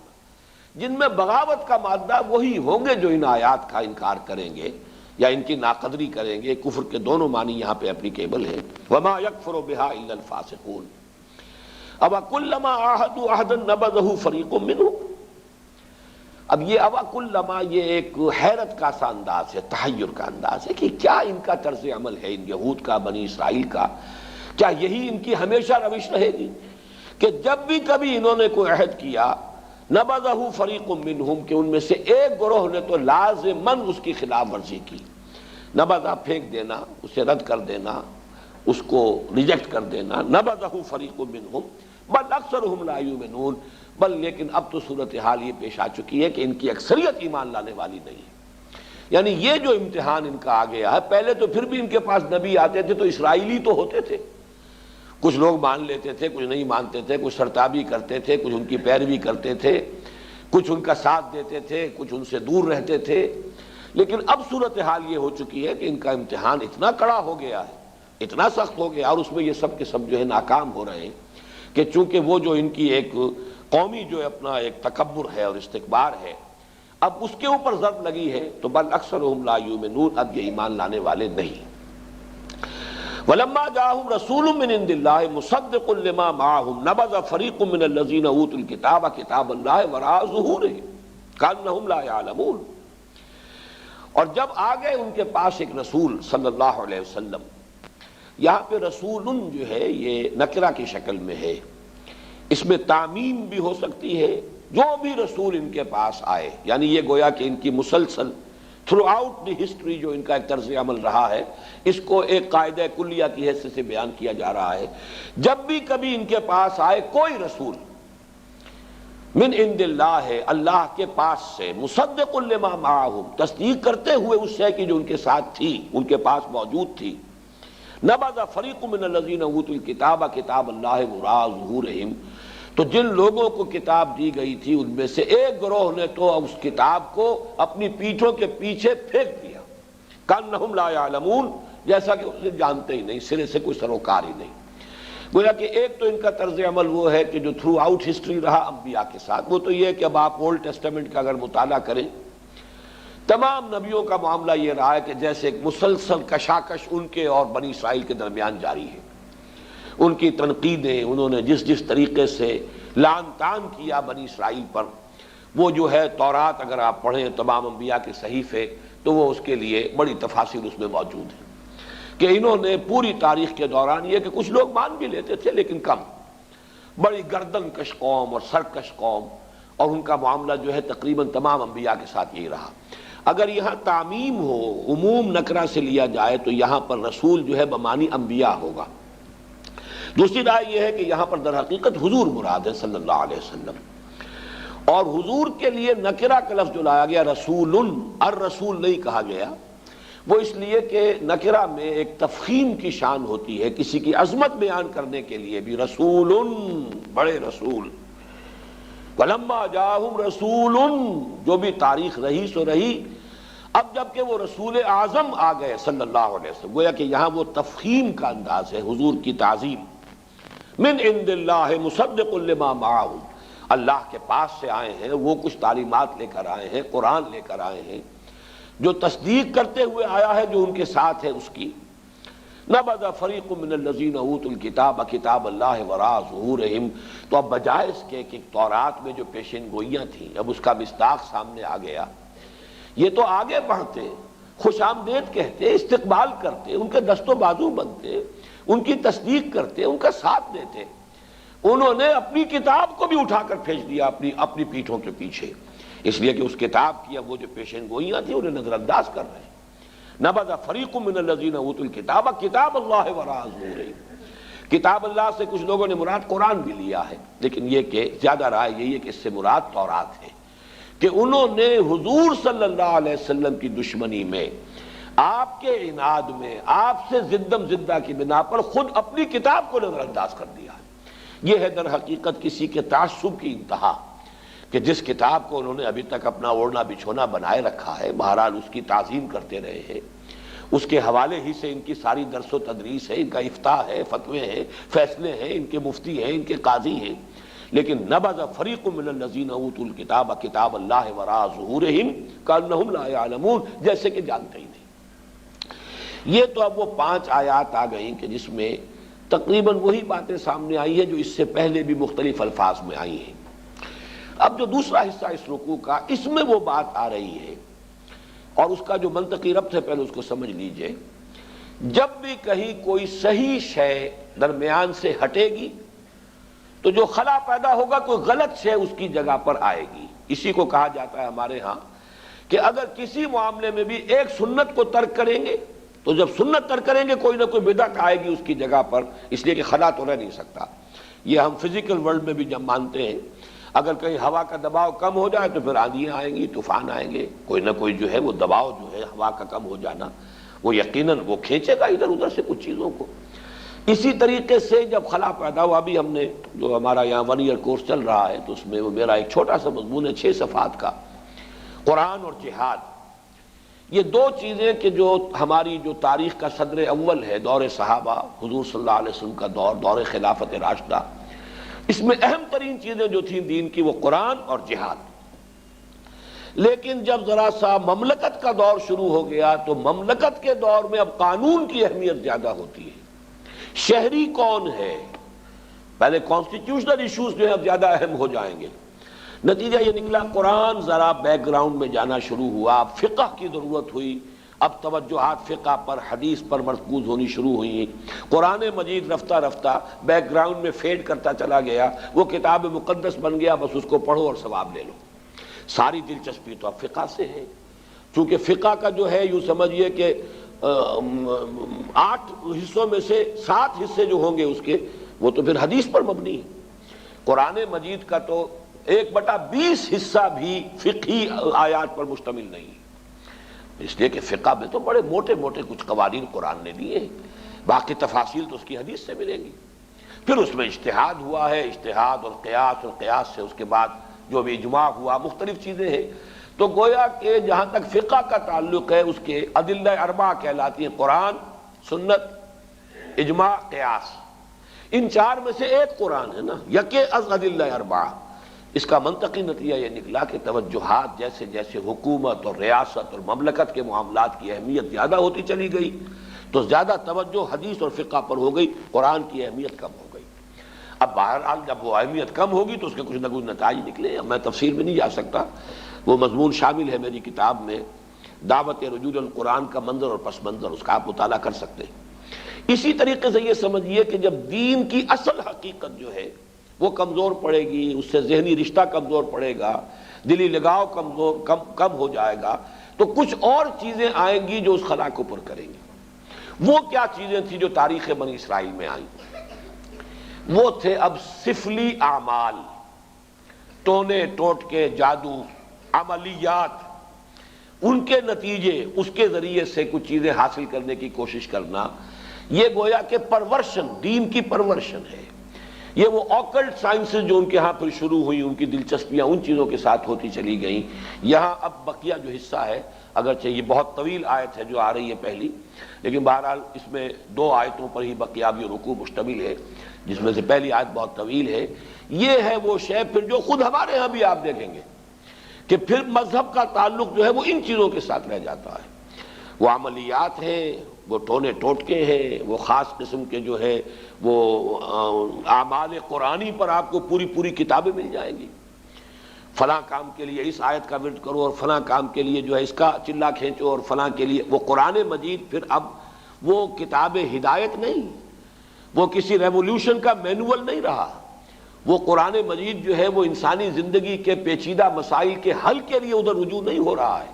A: جن میں بغاوت کا مادہ وہی ہوں گے جو ان آیات کا انکار کریں گے یا ان کی ناقدری کریں گے۔ کفر کے دونوں معنی یہاں پہ اپلیکیبل ہیں۔ وما يكفر بها الا الفاسقون اوکلما عاهدوا عهدا نبذه فريق منهم، اب یہ اوکلما یہ ایک حیرت کا سا انداز ہے، تحیر کا انداز ہے کہ کیا ان کا طرز عمل ہے، ان یہود کا، بنی اسرائیل کا، کیا یہی ان کی ہمیشہ روش رہے گی کہ جب بھی کبھی انہوں نے کوئی عہد کیا نبذہ فریق منہم، کہ ان میں سے ایک گروہ نے تو لازماً اس کی خلاف ورزی کی، نبذہ پھینک دینا، اسے رد کر دینا، اس کو ریجیکٹ کر دینا، نبذہ فریق منہم بل اکثرہم لا یؤمنون، بل لیکن اب تو صورتحال یہ پیش آ چکی ہے کہ ان کی اکثریت ایمان لانے والی نہیں ہے۔ یعنی یہ جو امتحان ان کا آ گیا ہے، پہلے تو پھر بھی ان کے پاس نبی آتے تھے تو اسرائیلی تو ہوتے تھے، کچھ لوگ مان لیتے تھے، کچھ نہیں مانتے تھے، کچھ سرتابی کرتے تھے، کچھ ان کی پیروی کرتے تھے، کچھ ان کا ساتھ دیتے تھے، کچھ ان سے دور رہتے تھے۔ لیکن اب صورتحال یہ ہو چکی ہے کہ ان کا امتحان اتنا کڑا ہو گیا ہے، اتنا سخت ہو گیا، اور اس میں یہ سب کے سب جو ہے ناکام ہو رہے ہیں کہ چونکہ وہ جو ان کی ایک قومی جو اپنا ایک تکبر ہے اور استکبار ہے، اب اس کے اوپر ضرب لگی ہے، تو بل اکثرهم لا یؤمنون، اب یہ ایمان لانے والے نہیں۔ وَلَمَّا جَاءَهُمْ رَسُولٌ مِّنْ عِندِ اللَّهِ مُصَدِّقٌ لِّمَا مَعَهُمْ نَبَذَ فَرِيقٌ مِّنَ الَّذِينَ أُوتُوا الْكِتَابَ كِتَابَ اللَّهِ وَرَاءَ ظُهُورِهِمْ كَأَنَّهُمْ لَا يَعْلَمُونَ۔ اور جب آ گئے ان کے پاس ایک رسول صلی اللہ علیہ وسلم، یہاں پہ رسول جو ہے یہ نکرہ کی شکل میں ہے، اس میں تعمیم بھی ہو سکتی ہے، جو بھی رسول ان کے پاس آئے، یعنی یہ گویا کہ ان کی مسلسل تھرو آؤٹ دی ہسٹری جو ان کا ایک طرز عمل رہا ہے، اس کو ایک قاعدہ کلیہ کی حیثیت سے بیان کیا جا رہا ہے۔ جب بھی کبھی ان کے پاس آئے کوئی رسول من عند اللہ ہے، اللہ کے پاس سے، مصدق لما معہم، تصدیق کرتے ہوئے اس شے کی جو ان کے ساتھ تھی، ان کے پاس موجود تھی، نبذ فریق من الذین اوتوا الکتاب کتاب اللہ وراء ظہورہم، تو جن لوگوں کو کتاب دی گئی تھی ان میں سے ایک گروہ نے تو اس کتاب کو اپنی پیٹھوں کے پیچھے پھینک دیا، کأنہم لا یعلمون، جیسا کہ اسے جانتے ہی نہیں، سرے سے کوئی سروکار ہی نہیں۔ گویا کہ ایک تو ان کا طرز عمل وہ ہے کہ جو تھرو آؤٹ ہسٹری رہا انبیاء کے ساتھ، وہ تو یہ ہے کہ اب آپ اولڈ ٹیسٹمنٹ کا اگر مطالعہ کریں، تمام نبیوں کا معاملہ یہ رہا ہے کہ جیسے ایک مسلسل کشاکش ان کے اور بنی اسرائیل کے درمیان جاری ہے، ان کی تنقیدیں، انہوں نے جس طریقے سے لعن طعن کیا بنی اسرائیل پر، وہ جو ہے تورات اگر آپ پڑھیں تمام انبیاء کے صحیفے تو وہ اس کے لیے بڑی تفاصیل اس میں موجود ہے کہ انہوں نے پوری تاریخ کے دوران یہ کہ کچھ لوگ مان بھی لیتے تھے لیکن کم، بڑی گردن کش قوم اور سرکش قوم، اور ان کا معاملہ جو ہے تقریباً تمام انبیاء کے ساتھ یہی رہا۔ اگر یہاں تعمیم ہو، عموم نکرہ سے لیا جائے تو یہاں پر رسول جو ہے بمعنی انبیاء ہوگا۔ دوسری رائے یہ ہے کہ یہاں پر در حقیقت حضور مراد ہے صلی اللہ علیہ وسلم، اور حضور کے لیے نکرہ کا لفظ جو لایا گیا رسول، الرسول نہیں کہا گیا، وہ اس لیے کہ نکرہ میں ایک تفخیم کی شان ہوتی ہے، کسی کی عظمت بیان کرنے کے لیے بھی رسول، بڑے رسول۔ وَلَمَّا جَاءَهُمْ رَسُولٌ، جو بھی تاریخ رہی سو رہی، اب جب کہ وہ رسول اعظم آ گئے صلی اللہ علیہ وسلم، گویا کہ یہاں وہ تفخیم کا انداز ہے، حضور کی تعظیم، من عند اللہ مصدق لما معہم، اللہ کے پاس سے آئے ہیں، وہ کچھ تعلیمات لے کر آئے ہیں، قرآن لے کر آئے ہیں، جو تصدیق کرتے ہوئے آیا ہے جو ان کے ساتھ ہے اس کی۔ نبذ فریق من الذین اوتوا الکتاب کتاب اللہ وراء ظہورہم، تو اب بجائے اس کے کہ تورات میں جو پیشین گوئیاں تھیں اب اس کا مصداق سامنے آ گیا، یہ تو آگے بڑھتے، خوش آمدید کہتے، استقبال کرتے، ان کے دست و بازو بنتے، ان کی تصدیق کرتے، ان کا ساتھ دیتے، انہوں نے اپنی کتاب کو بھی اٹھا کر پھینک دیا اپنی پیٹھوں کے پیچھے، اس لیے کہ اس کتاب کی اب وہ جو پیشین گوئیاں تھیں انہیں نظر انداز کر رہے ہیں۔ نبذ فریق من الذین اوتوا الکتاب کتاب اللہ وراء ظہورہم، کتاب اللہ سے کچھ لوگوں نے مراد قرآن بھی لیا ہے، لیکن یہ کہ زیادہ رائے یہی ہے کہ اس سے مراد تورات ہے، کہ انہوں نے حضور صلی اللہ علیہ وسلم کی دشمنی میں، آپ کے عناد میں، آپ سے زدم زدہ کی بنا پر خود اپنی کتاب کو نظر انداز کر دیا ہے۔ یہ ہے در حقیقت کسی کے تعصب کی انتہا، کہ جس کتاب کو انہوں نے ابھی تک اپنا اوڑھنا بچھونا بنائے رکھا ہے، بہرحال اس کی تعظیم کرتے رہے ہیں، اس کے حوالے ہی سے ان کی ساری درس و تدریس ہے، ان کا افتاء ہے، فتوے ہیں، فیصلے ہیں، ان کے مفتی ہیں، ان کے قاضی ہیں، لیکن نبذ فریق من الذین اوتوا الکتاب کتاب اللہ وراء ظہورہم کأنہم لا یعلمون، جیسے کہ جانتے ہی نہیں۔ یہ تو اب وہ 5 آیات آ گئیں کہ جس میں تقریباً وہی باتیں سامنے آئی ہیں جو اس سے پہلے بھی مختلف الفاظ میں آئی ہیں۔ اب جو دوسرا حصہ اس رکوع کا، اس میں وہ بات آ رہی ہے، اور اس کا جو منطقی ربط ہے پہلے اس کو سمجھ لیجئے۔ جب بھی کہیں کوئی صحیح شے درمیان سے ہٹے گی تو جو خلا پیدا ہوگا کوئی غلط شے اس کی جگہ پر آئے گی۔ اسی کو کہا جاتا ہے ہمارے ہاں کہ اگر کسی معاملے میں بھی ایک سنت کو ترک کریں گے تو جب سنت ترک کریں گے کوئی نہ کوئی بدعت آئے گی اس کی جگہ پر، اس لیے کہ خلا تو رہ نہیں سکتا۔ یہ ہم فزیکل ورلڈ میں بھی جب مانتے ہیں، اگر کہیں ہوا کا دباؤ کم ہو جائے تو پھر آندھیاں آئیں گی، طوفان آئیں گے، کوئی نہ کوئی جو ہے وہ دباؤ جو ہے ہوا کا کم ہو جانا وہ یقیناً وہ کھینچے گا ادھر ادھر سے کچھ چیزوں کو۔ اسی طریقے سے جب خلا پیدا ہوا، ابھی ہم نے جو ہمارا یہاں 1 ایئر کورس چل رہا ہے تو اس میں وہ میرا ایک چھوٹا سا مضمون ہے 6 صفحات کا، قرآن اور جہاد۔ یہ دو چیزیں کہ جو ہماری جو تاریخ کا صدر اول ہے، دور صحابہ، حضور صلی اللہ علیہ وسلم کا دور، دور خلافت راشدہ، اس میں اہم ترین چیزیں جو تھیں دین کی وہ قرآن اور جہاد۔ لیکن جب ذرا سا مملکت کا دور شروع ہو گیا تو مملکت کے دور میں اب قانون کی اہمیت زیادہ ہوتی ہے، شہری کون ہے، پہلے کانسٹیٹیوشنل ایشوز جو ہیں اب زیادہ اہم ہو جائیں گے۔ نتیجہ یہ نکلا قرآن ذرا بیک گراؤنڈ میں جانا شروع ہوا، اب فقہ کی ضرورت ہوئی، اب توجہات فقہ پر، حدیث پر مرکوز ہونی شروع ہوئی۔ قرآن مجید رفتہ رفتہ بیک گراؤنڈ میں فیڈ کرتا چلا گیا، وہ کتاب مقدس بن گیا، بس اس کو پڑھو اور ثواب لے لو۔ ساری دلچسپی تو اب فقہ سے ہے، چونکہ فقہ کا جو ہے یوں سمجھیے کہ 8 حصوں میں سے 7 حصے جو ہوں گے اس کے وہ تو پھر حدیث پر مبنی ہے۔ قرآن مجید کا تو 1/20 حصہ بھی فقہی آیات پر مشتمل نہیں ہے، اس لیے کہ فقہ میں تو بڑے موٹے موٹے کچھ قوانین قرآن نے دیے ہیں، باقی تفاصیل تو اس کی حدیث سے ملیں گی۔ پھر اس میں اجتہاد ہوا ہے، اجتہاد اور قیاس سے اس کے بعد جو بھی اجماع ہوا، مختلف چیزیں ہیں۔ تو گویا کہ جہاں تک فقہ کا تعلق ہے اس کے ادلہ اربعہ کہلاتی ہیں، قرآن، سنت، اجماع، قیاس۔ ان 4 میں سے ایک قرآن ہے نا، یکے از ادلہ اربعہ۔ اس کا منطقی نتیجہ یہ نکلا کہ توجہات جیسے جیسے حکومت اور ریاست اور مملکت کے معاملات کی اہمیت زیادہ ہوتی چلی گئی تو زیادہ توجہ حدیث اور فقہ پر ہو گئی، قرآن کی اہمیت کم ہو گئی۔ اب بہرحال جب وہ اہمیت کم ہوگی تو اس کے کچھ نہ کچھ نتائج نکلے، میں تفصیل میں نہیں جا سکتا، وہ مضمون شامل ہے میری کتاب میں، دعوت رجوع القرآن کا منظر اور پس منظر، اس کا آپ مطالعہ کر سکتے ہیں۔ اسی طریقے سے یہ سمجھیے کہ جب دین کی اصل حقیقت جو ہے وہ کمزور پڑے گی، اس سے ذہنی رشتہ کمزور پڑے گا، دلی لگاؤ کم ہو جائے گا، تو کچھ اور چیزیں آئیں گی جو اس خلا کو پر کریں گی۔ وہ کیا چیزیں تھیں جو تاریخ بنی اسرائیل میں آئیں؟ وہ تھے اب سفلی اعمال، ٹونے ٹوٹکے، جادو، عملیات، ان کے نتیجے، اس کے ذریعے سے کچھ چیزیں حاصل کرنے کی کوشش کرنا۔ یہ گویا کہ پرورشن، دین کی پرورشن ہے۔ یہ وہ آکلٹ سائنسز جو ان کے ہاں پھر شروع ہوئی، ان کی دلچسپیاں ان چیزوں کے ساتھ ہوتی چلی گئیں۔ یہاں اب بقیہ جو حصہ ہے، اگرچہ یہ بہت طویل آیت ہے جو آ رہی ہے پہلی، لیکن بہرحال اس میں 2 آیتوں پر ہی بقیہ رکوع مشتمل ہے، جس میں سے پہلی آیت بہت طویل ہے۔ یہ ہے وہ شے پھر جو خود ہمارے ہاں بھی آپ دیکھیں گے کہ پھر مذہب کا تعلق جو ہے وہ ان چیزوں کے ساتھ رہ جاتا ہے۔ وہ عملیات ہیں، وہ ٹونے ٹوٹکے ہیں، وہ خاص قسم کے جو ہے وہ اعمال قرآنی پر آپ کو پوری کتابیں مل جائیں گی۔ فلاں کام کے لیے اس آیت کا ورد کرو اور فلاں کام کے لیے جو ہے اس کا چلا کھینچو اور فلاں کے لیے وہ قرآن مجید پھر اب وہ کتاب ہدایت نہیں، وہ کسی ریولیوشن کا مینول نہیں رہا۔ وہ قرآن مجید جو ہے وہ انسانی زندگی کے پیچیدہ مسائل کے حل کے لیے ادھر رجوع نہیں ہو رہا ہے،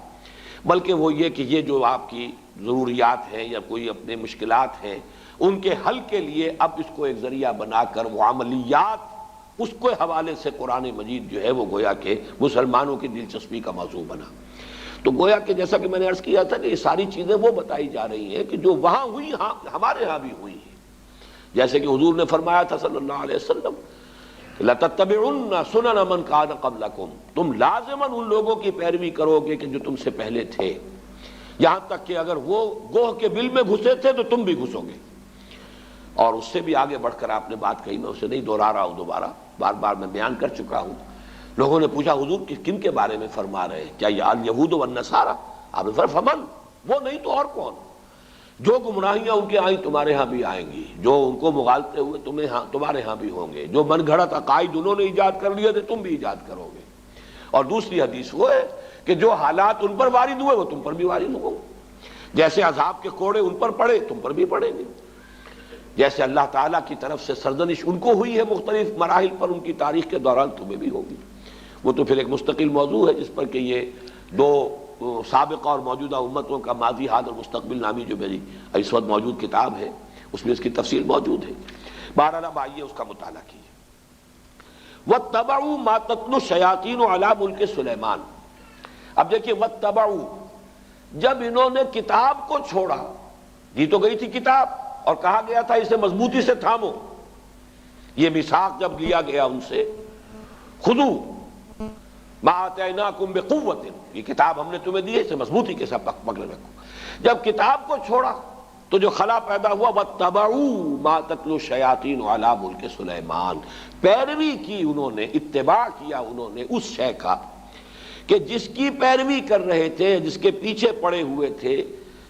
A: بلکہ وہ یہ کہ یہ جو آپ کی ضروریات ہیں یا کوئی اپنے مشکلات ہیں ان کے حل کے لیے اب اس کو ایک ذریعہ بنا کر وہ عملیات، اس کے حوالے سے قرآن مجید جو ہے وہ گویا کہ مسلمانوں کی دلچسپی کا موضوع بنا۔ تو گویا کہ جیسا کہ میں نے عرض کیا تھا کہ یہ ساری چیزیں وہ بتائی جا رہی ہیں کہ جو وہاں ہوئی ہمارے ہاں بھی ہوئی ہیں، جیسے کہ حضور نے فرمایا تھا صلی اللہ علیہ وسلم، لَتَتَّبِعُنَّ سُنَنَ مَنْ كَانَ قَبْلَكُمْ، تم لازماً ان لوگوں کی پیروی کرو گے کہ جو تم سے پہلے تھے، یہاں تک کہ اگر وہ گوہ کے بل میں گھسے تھے تو تم بھی گھسو گے۔ اور اس سے بھی آگے بڑھ کر آپ نے بات کہی، میں اسے نہیں دہرا رہا ہوں، دوبارہ بار میں بیان کر چکا ہوں۔ لوگوں نے پوچھا حضور کن کے بارے میں فرما رہے ہیں؟ کیا یہ الیہود والنصارى؟ آپ نے فرمایا فمن، وہ نہیں تو اور کون؟ جو گمراہیاں ان کے آئیں تمہارے ہاں بھی آئیں گی، جو ان کو مغالطے ہوئے تمہارے ہاں بھی ہوں گے، جو من گھڑت عقائد انہوں نے ایجاد کر لیے تھے تم بھی ایجاد کرو گے۔ اور دوسری حدیث وہ ہے کہ جو حالات ان پر وارد ہوئے وہ تم پر بھی وارد ہوں، جیسے عذاب کے کوڑے ان پر پڑے تم پر بھی پڑیں گے، جیسے اللہ تعالیٰ کی طرف سے سرزنش ان کو ہوئی ہے مختلف مراحل پر ان کی تاریخ کے دوران تمہیں بھی ہوگی۔ وہ تو پھر ایک مستقل موضوع ہے جس پر کہ یہ 2 سابقہ اور موجودہ امتوں کا ماضی، حال اور مستقبل نامی جو میری اس وقت موجود کتاب ہے اس میں اس کی تفصیل موجود ہے۔ بہرحال اب آئیے اس کا مطالعہ کیجیے۔ وَاتَّبَعُوا مَا تَتْلُو الشَّيَاطِينُ عَلَىٰ مُلْكِ سُلَيْمَانَ۔ اب دیکھیے وَاتَّبَعُوا، جب انہوں نے کتاب کو چھوڑا، دی تو گئی تھی کتاب اور کہا گیا تھا اسے مضبوطی سے تھامو. یہ میثاق جب لیا گیا ان سے، خذوا ما آتیناکم بقوۃ، یہ کتاب ہم نے تمہیں دی ہے، اسے مضبوطی کے ساتھ پکڑے رکھو. جب کتاب کو چھوڑا تو جو خلا پیدا ہوا، واتبعوا ما تتلو الشیاطین علی ملک سلیمان، پیروی کی انہوں نے، اتباع کیا انہوں نے اس شے کا کہ جس کی پیروی کر رہے تھے، جس کے پیچھے پڑے ہوئے تھے،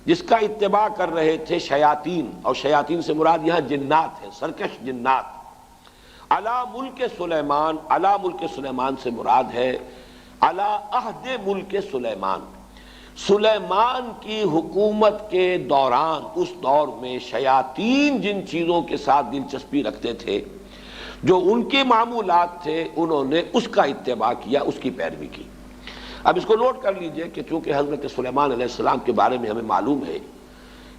A: جس کا اتباع کر رہے تھے شیاطین. اور شیاطین سے مراد یہاں جنات ہیں، سرکش جنات. علی ملک سلیمان، علی ملک سلیمان سے مراد ہے علی عہد ملک سلیمان، سلیمان کی حکومت کے دوران، اس دور میں شیاطین جن چیزوں کے ساتھ دلچسپی رکھتے تھے، جو ان کے معمولات تھے، انہوں نے اس کا اتباع کیا، اس کی پیروی کی. اب اس کو نوٹ کر لیجئے کہ چونکہ حضرت سلیمان علیہ السلام کے بارے میں ہمیں معلوم ہے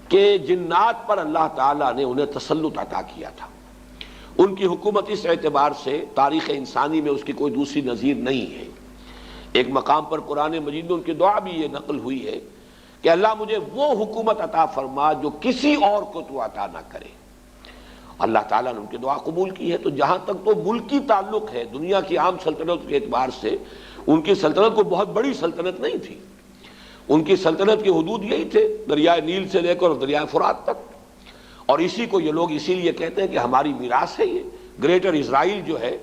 A: کہ جنات پر اللہ تعالیٰ نے انہیں تسلط عطا کیا تھا. ان کی حکومت اس اعتبار سے تاریخ انسانی میں اس کی کوئی دوسری نظیر نہیں ہے. ایک مقام پر قرآن مجید میں ان کی دعا بھی یہ نقل ہوئی ہے کہ اللہ مجھے وہ حکومت عطا فرما جو کسی اور کو تو عطا نہ کرے. اللہ تعالیٰ نے ان کی دعا قبول کی ہے. تو جہاں تک تو ملکی تعلق ہے، دنیا کی عام سلطنت کے اعتبار سے ان کی سلطنت کوئی بہت بڑی سلطنت نہیں تھی. ان کی سلطنت کی حدود یہی تھے، دریائے نیل سے لے کر دریائے فرات تک. اور اسی کو یہ لوگ اسی لیے کہتے ہیں کہ ہماری میراث ہے یہ گریٹر اسرائیل جو ہے،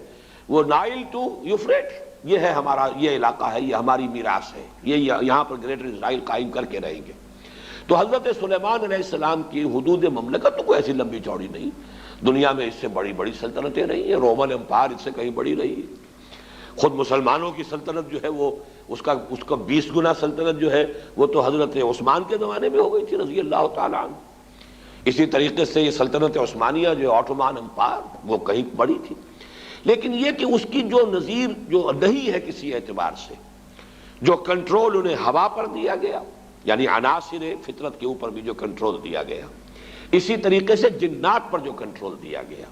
A: وہ نائل ٹو یوفریٹ، یہ ہے ہمارا، یہ علاقہ ہے، یہ ہماری میراث ہے، یہ یہاں پر گریٹر اسرائیل قائم کر کے رہیں گے. تو حضرت سلیمان علیہ السلام کی حدود مملکت تو کوئی ایسی لمبی چوڑی نہیں. دنیا میں اس سے بڑی بڑی سلطنتیں رہی ہیں، رومن امپائر اس سے کہیں بڑی رہی ہے. خود مسلمانوں کی سلطنت جو ہے وہ اس کا 20 گنا سلطنت جو ہے وہ تو حضرت عثمان کے زمانے میں ہو گئی تھی رضی اللہ تعالیٰ عنہ. اسی طریقے سے یہ سلطنت عثمانیہ جو آٹومان امپائر وہ کہیں بڑی تھی. لیکن یہ کہ اس کی جو نظیر جو نہیں ہے کسی اعتبار سے، جو کنٹرول انہیں ہوا پر دیا گیا، یعنی عناصر فطرت کے اوپر بھی جو کنٹرول دیا گیا، اسی طریقے سے جنات پر جو کنٹرول دیا گیا،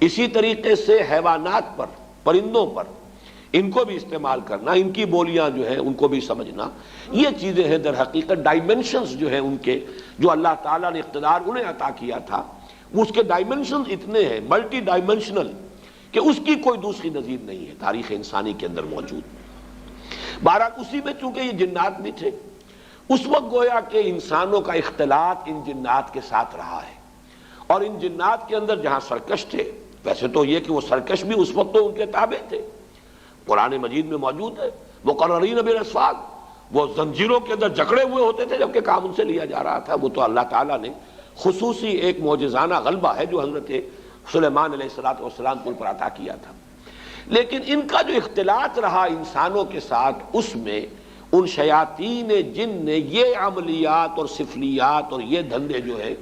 A: اسی طریقے سے حیوانات پر، پرندوں پر، ان کو بھی استعمال کرنا، ان کی بولیاں جو ہیں ان کو بھی سمجھنا، یہ چیزیں ہیں در حقیقت ڈائمنشنز جو ہیں ان کے، جو اللہ تعالیٰ نے اقتدار انہیں عطا کیا تھا، اس کے ڈائمنشنز اتنے ہیں، ملٹی ڈائمنشنل، کہ اس کی کوئی دوسری نظیر نہیں ہے تاریخ انسانی کے اندر موجود. بہرحال اسی میں چونکہ یہ جنات بھی تھے، اس وقت گویا کہ انسانوں کا اختلاط ان جنات کے ساتھ رہا ہے. اور ان جنات کے اندر جہاں سرکش تھے، ویسے تو یہ کہ وہ سرکش بھی اس وقت تو ان کے تابع تھے، قرآن مجید میں موجود ہے، مقررین بالاسفاد، وہ زنجیروں کے اندر جکڑے ہوئے ہوتے تھے جبکہ کام ان سے لیا جا رہا تھا. وہ تو اللہ تعالیٰ نے خصوصی ایک معجزانہ غلبہ ہے جو حضرت سلیمان علیہ السلام کو پر عطا کیا تھا. لیکن ان کا جو اختلاط رہا انسانوں کے ساتھ، اس میں ان شیاطین جن نے یہ عملیات اور سفلیات اور یہ دھندے جو ہے،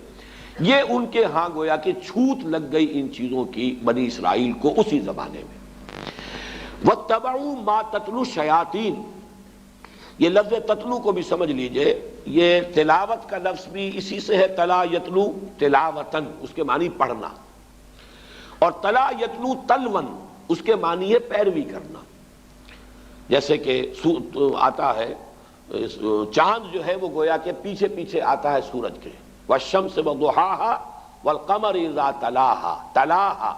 A: یہ ان کے ہاں گویا کہ چھوت لگ گئی ان چیزوں کی بنی اسرائیل کو اسی زمانے میں. وَاتَّبَعُوا مَا تَتْلُو الشَّيَاطِينُ، یہ لفظ تتلو کو بھی سمجھ لیجئے، یہ تلاوت کا لفظ بھی اسی سے ہے، تلا یتلو تلاوتن، اس کے معنی پڑھنا، اور تلا یتلو تلون اس کے معنی ہے پیروی کرنا. جیسے کہ آتا ہے چاند جو ہے وہ گویا کہ پیچھے پیچھے آتا ہے سورج کے، والشمس وضحاها والقمر اذا تلاها، تلاها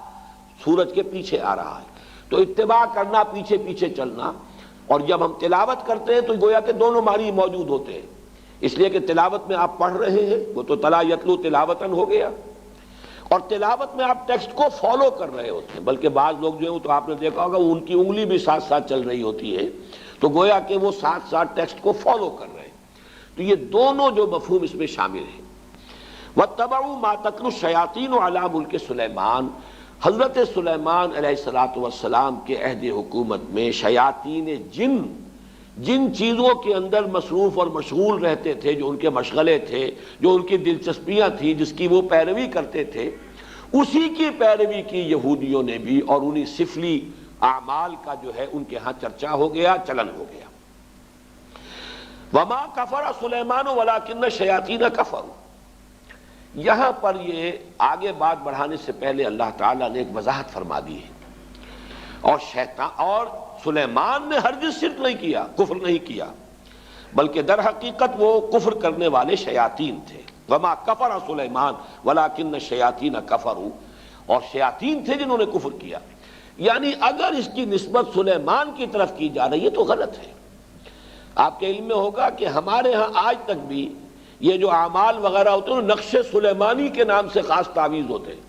A: سورج کے پیچھے آ رہا ہے. تو اتباع کرنا، پیچھے پیچھے چلنا. اور جب ہم تلاوت کرتے ہیں تو گویا کہ دونوں معنی موجود ہوتے ہیں، اس لیے کہ تلاوت میں آپ پڑھ رہے ہیں، وہ تو تلا یتلو تلاوتن ہو گیا، اور تلاوت میں آپ ٹیکسٹ کو فالو کر رہے ہوتے ہیں. بلکہ بعض لوگ جو ہیں تو آپ نے دیکھا ہوگا ان کی انگلی بھی ساتھ ساتھ چل رہی ہوتی ہے، تو گویا کہ وہ ساتھ ساتھ ٹیکسٹ کو فالو کر رہے ہیں. تو یہ دونوں جو مفہوم اس میں شامل ہیں. وَاتَّبَعُوا مَا تَتْلُو الشَّيَاطِينُ عَلَىٰ مُلْكِ سُلَيْمَانَ، حضرت سلیمان علیہ السلام کے عہد حکومت میں شیاطین جن چیزوں کے اندر مصروف اور مشغول رہتے تھے، جو ان کے مشغلے تھے، جو ان کی دلچسپیاں تھیں، جس کی وہ پیروی کرتے تھے، اسی کی پیروی کی یہودیوں نے بھی، اور انہی سفلی اعمال کا جو ہے ان کے ہاں چرچا ہو گیا، چلن ہو گیا. وَمَا كَفَرَ سُلَيْمَانُ وَلَٰكِنَّ الشَّيَاطِينَ كَفَرُوا، یہاں پر یہ آگے بات بڑھانے سے پہلے اللہ تعالیٰ نے ایک وضاحت فرما دی ہے. اور سلیمان نے ہرگز شرک نہیں کیا، کفر نہیں کیا، بلکہ در حقیقت وہ کفر کرنے والے شیاطین تھے. وما کفر سلیمان ولکن الشیاطین کفروا، اور شیاطین تھے جنہوں نے کفر کیا۔ یعنی اگر اس کی نسبت سلیمان کی طرف کی جا رہی ہے تو غلط ہے۔ آپ کے علم میں ہوگا کہ ہمارے ہاں آج تک بھی یہ جو اعمال وغیرہ ہوتے ہیں نقش سلیمانی کے نام سے خاص تعویذ ہوتے ہیں،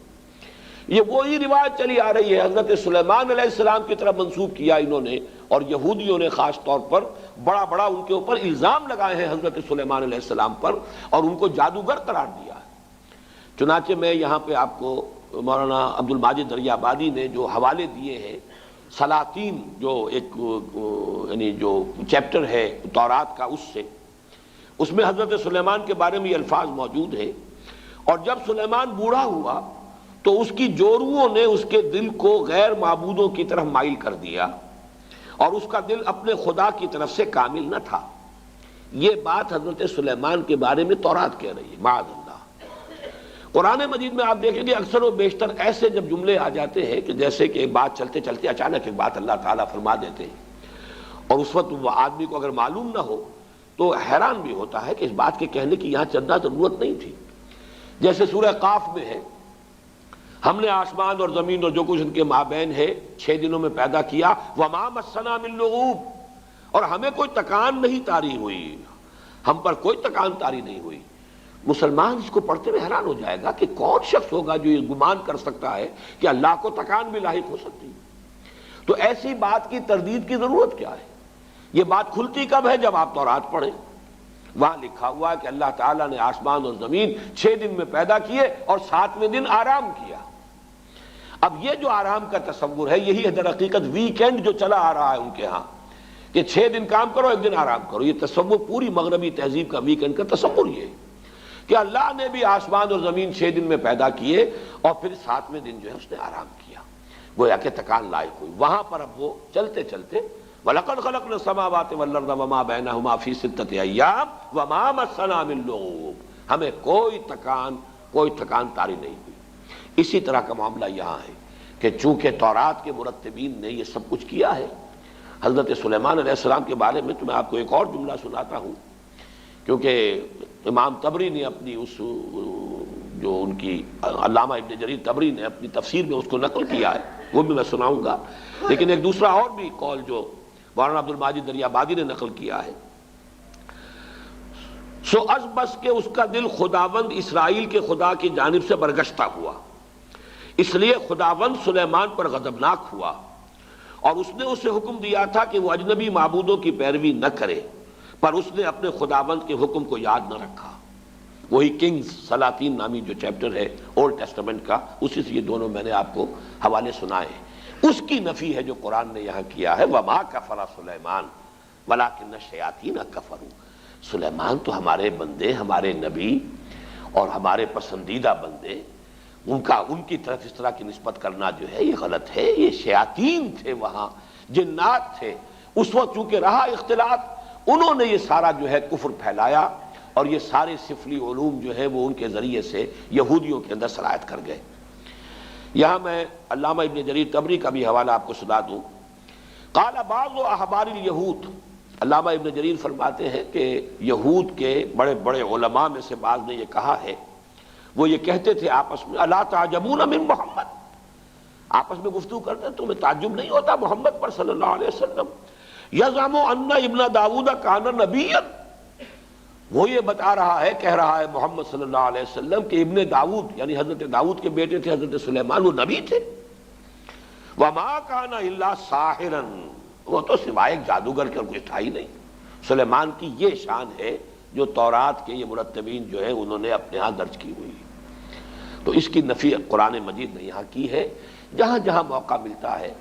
A: یہ وہی روایت چلی آ رہی ہے، حضرت سلیمان علیہ السلام کی طرف منسوب کیا انہوں نے، اور یہودیوں نے خاص طور پر بڑا ان کے اوپر الزام لگائے ہیں حضرت سلیمان علیہ السلام پر، اور ان کو جادوگر قرار دیا ہے۔ چنانچہ میں یہاں پہ آپ کو مولانا عبد الماجد دریابادی نے جو حوالے دیے ہیں سلاطین، جو ایک یعنی جو چیپٹر ہے تورات کا، اس میں حضرت سلیمان کے بارے میں یہ الفاظ موجود ہیں، اور جب سلیمان بوڑھا ہوا تو اس کی جوروؤں نے اس کے دل کو غیر معبودوں کی طرف مائل کر دیا، اور اس کا دل اپنے خدا کی طرف سے کامل نہ تھا۔ یہ بات حضرت سلیمان کے بارے میں تورات کہہ رہی ہے، معاذ اللہ۔ قرآن مجید میں آپ دیکھیں گے اکثر و بیشتر ایسے جب جملے آ جاتے ہیں کہ جیسے کہ ایک بات چلتے چلتے اچانک ایک بات اللہ تعالیٰ فرما دیتے ہیں، اور اس وقت وہ آدمی کو اگر معلوم نہ ہو تو حیران بھی ہوتا ہے کہ اس بات کے کہنے کی یہاں چندہ ضرورت نہیں تھی۔ جیسے سورہ قاف میں ہے، ہم نے آسمان اور زمین اور جو کچھ ان کے مابین ہے 6 دنوں میں پیدا کیا، وما مسنا من لغوب، اور ہمیں کوئی تکان نہیں طاری ہوئی، ہم پر کوئی تکان طاری نہیں ہوئی۔ مسلمان اس کو پڑھتے ہوئے حیران ہو جائے گا کہ کون شخص ہوگا جو یہ گمان کر سکتا ہے کہ اللہ کو تکان بھی لاحق ہو سکتی ہے۔ تو ایسی بات کی تردید کی ضرورت کیا ہے؟ یہ بات کھلتی کب ہے؟ جب آپ تورات پڑھیں، وہاں لکھا ہوا ہے کہ اللہ تعالیٰ نے آسمان اور زمین 6 دن میں پیدا کیے اور 7ویں دن آرام کیا۔ اب یہ جو آرام کا تصور ہے، یہی ہے در حقیقت ویکینڈ جو چلا آ رہا ہے ان کے ہاں، کہ 6 دن کام کرو 1 دن آرام کرو۔ یہ تصور پوری مغربی تہذیب کا ویکینڈ کا تصور یہ ہے کہ اللہ نے بھی آسمان اور زمین 6 دن میں پیدا کیے اور پھر 7ویں دن جو ہے اس نے آرام کیا، گویا کہ تکان لائق ہوئی۔ وہاں پر اب وہ چلتے چلتے وَلَقَدْ خَلَقْنَا السَّمَاوَاتِ وَالْأَرْضَ وَمَا بَيْنَهُمَا فِي 6 أَيَّامٍ وَمَا مَسَّنَا مِن لُغُوبٍ، ہمیں کوئی تکان طاری نہیں ہوئی۔ اسی طرح کا معاملہ یہاں ہے کہ چونکہ تورات کے مرتبین نے یہ سب کچھ کیا ہے، حضرت سلیمان علیہ السلام کے بارے میں تو میں آپ کو ایک اور جملہ سناتا ہوں، کیونکہ امام طبری نے اپنی جو ان کی علامہ ابن جریر طبری نے اپنی تفسیر میں اس کو نقل کیا ہے، وہ بھی میں سناؤں گا، لیکن ایک دوسرا اور بھی قول جو مولانا عبد الماجد دریابادی نے نقل کیا ہے، سو از بس کہ اس کا دل خداوند اسرائیل کے خدا کی جانب سے برگشتہ ہوا، اس لیے خداوند سلیمان پر غضبناک ہوا، اور اس نے اسے حکم دیا تھا کہ وہ اجنبی معبودوں کی پیروی نہ کرے، پر اس نے اپنے خداوند کے حکم کو یاد نہ رکھا۔ وہی کنگز سلاطین نامی جو چیپٹر ہے اولڈ ٹیسٹمنٹ کا، اسی سے یہ دونوں میں نے آپ کو حوالے سنائے ہیں۔ اس کی نفی ہے جو قرآن نے یہاں کیا ہے، وما کفر سلیمان ولکن الشیاطین کفروا۔ سلیمان تو ہمارے بندے، ہمارے نبی اور ہمارے پسندیدہ بندے، ان کی طرف اس طرح کی نسبت کرنا جو ہے یہ غلط ہے۔ یہ شیاطین تھے، وہاں جنات تھے، اس وقت چونکہ رہا اختلاط، انہوں نے یہ سارا جو ہے کفر پھیلایا، اور یہ سارے سفلی علوم جو ہے وہ ان کے ذریعے سے یہودیوں کے اندر سرایت کر گئے۔ یہاں میں علامہ ابن جریر طبری کا بھی حوالہ آپ کو سنا دوں۔ قال بعض احبار الیہود، علامہ ابن جریر فرماتے ہیں کہ یہود کے بڑے بڑے علماء میں سے بعض نے یہ کہا ہے، وہ یہ کہتے تھے آپس میں، الا تعجبون من محمد، آپس میں گفتگو کرتے ہیں، تمہیں تعجب نہیں ہوتا محمد پر صلی اللہ علیہ وسلم، یزعم ان ابن داؤد کان نبیا، وہ یہ بتا رہا ہے، کہہ رہا ہے محمد صلی اللہ علیہ وسلم کہ ابن داؤد یعنی حضرت داؤد کے بیٹے تھے حضرت سلیمان، وہ نبی تھے۔ وما کان الا ساحرا، وہ تو سوائے ایک جادوگر کے اور کچھ تھا ہی نہیں۔ سلیمان کی یہ شان ہے جو تورات کے یہ مرتبین جو ہے انہوں نے اپنے ہاں درج کی ہوئی، تو اس کی نفی قرآن مجید نے یہاں کی ہے۔ جہاں جہاں موقع ملتا ہے،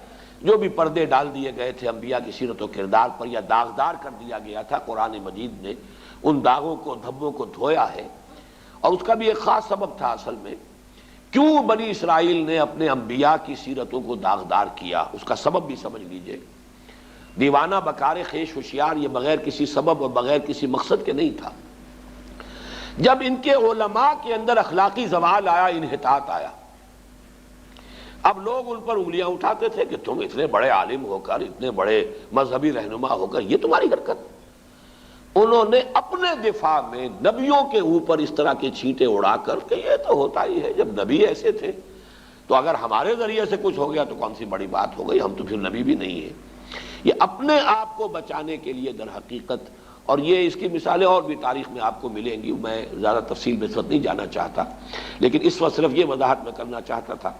A: جو بھی پردے ڈال دیے گئے تھے انبیاء کی سیرت و کردار پر، یا داغدار کر دیا گیا تھا، قرآن مجید نے ان داغوں کو، دھبوں کو دھویا ہے۔ اور اس کا بھی ایک خاص سبب تھا اصل میں، کیوں بنی اسرائیل نے اپنے انبیاء کی سیرتوں کو داغدار کیا، اس کا سبب بھی سمجھ لیجئے۔ دیوانہ بکار خیش ہوشیار یہ بغیر کسی سبب اور بغیر کسی مقصد کے نہیں تھا۔ جب ان کے علماء کے اندر اخلاقی زوال آیا، انحطاط آیا، اب لوگ ان پر انگلیاں اٹھاتے تھے کہ تم اتنے بڑے عالم ہو کر، اتنے بڑے مذہبی رہنما ہو کر، یہ تمہاری حرکت۔ انہوں نے اپنے دفاع میں نبیوں کے اوپر اس طرح کے چھینٹے اڑا کر کہ یہ تو ہوتا ہی ہے، جب نبی ایسے تھے تو اگر ہمارے ذریعے سے کچھ ہو گیا تو کون سی بڑی بات ہو گئی، ہم تو پھر نبی بھی نہیں ہیں۔ یہ اپنے آپ کو بچانے کے لیے در حقیقت، اور یہ اس کی مثالیں اور بھی تاریخ میں آپ کو ملیں گی، میں زیادہ تفصیل میں اس وقت نہیں جانا چاہتا، لیکن اس وقت صرف یہ وضاحت میں کرنا چاہتا تھا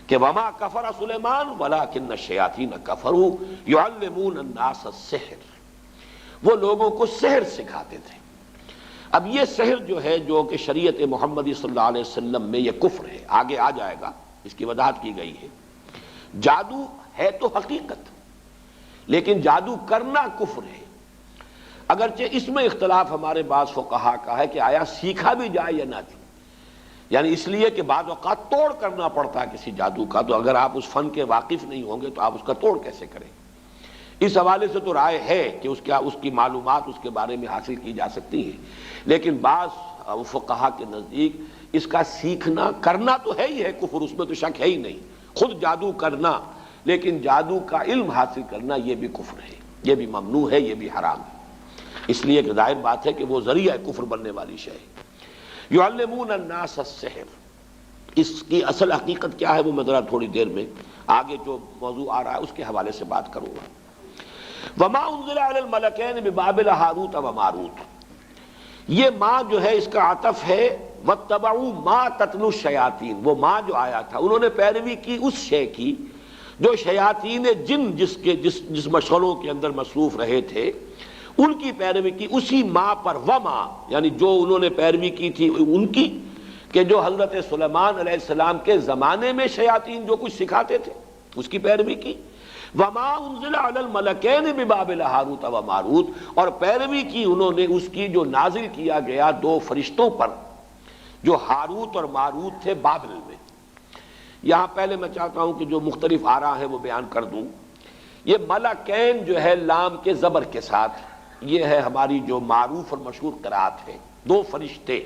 A: کہ وما کفر سلیمان ولکن الشیاطین کفروا یعلمون الناس السحر، وہ لوگوں کو سحر سکھاتے تھے۔ اب یہ سحر جو ہے، جو کہ شریعت محمدی صلی اللہ علیہ وسلم میں یہ کفر ہے، آگے آ جائے گا، اس کی وضاحت کی گئی ہے۔ جادو ہے تو حقیقت، لیکن جادو کرنا کفر ہے، اگرچہ اس میں اختلاف ہمارے بعض فقہا کا ہے کہ آیا سیکھا بھی جائے یا نہ جائے، یعنی اس لیے کہ بعض اوقات توڑ کرنا پڑتا ہے کسی جادو کا، تو اگر آپ اس فن کے واقف نہیں ہوں گے تو آپ اس کا توڑ کیسے کریں؟ اس حوالے سے تو رائے ہے کہ اس کی معلومات اس کے بارے میں حاصل کی جا سکتی ہیں، لیکن بعض فقہا کے نزدیک اس کا سیکھنا کرنا تو ہے ہی ہے کفر، اس میں تو شک ہے ہی نہیں، خود جادو کرنا، لیکن جادو کا علم حاصل کرنا یہ بھی کفر ہے، یہ بھی ممنوع ہے، یہ بھی حرام ہے، اس لیے کہ ظاہر بات ہے کہ وہ ذریعہ کفر بننے والی شے ہے۔ یعلمون الناس السحر، اس کی اصل حقیقت کیا ہے وہ میں ذرا تھوڑی دیر میں آگے جو موضوع آ رہا ہے اس کے حوالے سے بات کروں گا۔ وما انزل علی الملکین ببابل ہاروت و ماروت، یہ ماں جو ہے اس کا عطف ہے واتبعوا ما تتلو الشیاطین، وہ ماں جو آیا تھا انہوں نے پیروی کی اس شے کی جو شیاطین جن جس مشغلوں کے اندر مصروف رہے تھے ان کی پیروی کی، اسی ماں پر، وما یعنی جو انہوں نے پیروی کی تھی ان کی، کہ جو حضرت سلیمان علیہ السلام کے زمانے میں شیاطین جو کچھ سکھاتے تھے اس کی پیروی کی، وما انزل علی الملکین ببابل ہاروت و ماروت، اور پیروی کی انہوں نے اس کی جو نازل کیا گیا دو فرشتوں پر جو ہاروت اور ماروت تھے بابل میں۔ یہاں پہلے میں چاہتا ہوں کہ جو مختلف آراء ہیں وہ بیان کر دوں۔ یہ ملکین جو ہے لام کے زبر کے ساتھ، یہ ہے ہماری جو معروف اور مشہور قرات ہے، دو فرشتے،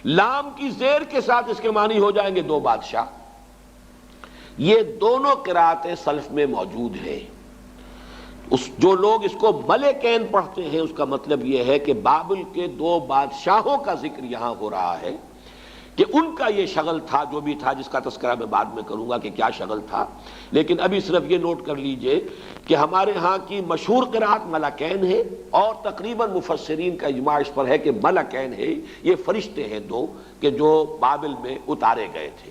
A: لام کی زیر کے ساتھ اس کے معنی ہو جائیں گے دو بادشاہ۔ یہ دونوں قراتیں سلف میں موجود ہیں، جو لوگ اس کو ملکین پڑھتے ہیں اس کا مطلب یہ ہے کہ بابل کے دو بادشاہوں کا ذکر یہاں ہو رہا ہے، کہ ان کا یہ شغل تھا جو بھی تھا، جس کا تذکرہ میں بعد میں کروں گا کہ کیا شغل تھا، لیکن ابھی صرف یہ نوٹ کر لیجئے کہ ہمارے ہاں کی مشہور قرات ملکین ہے، اور تقریباً مفسرین کا اجماع اس پر ہے کہ ملکین ہے، یہ فرشتے ہیں دو کہ جو بابل میں اتارے گئے تھے۔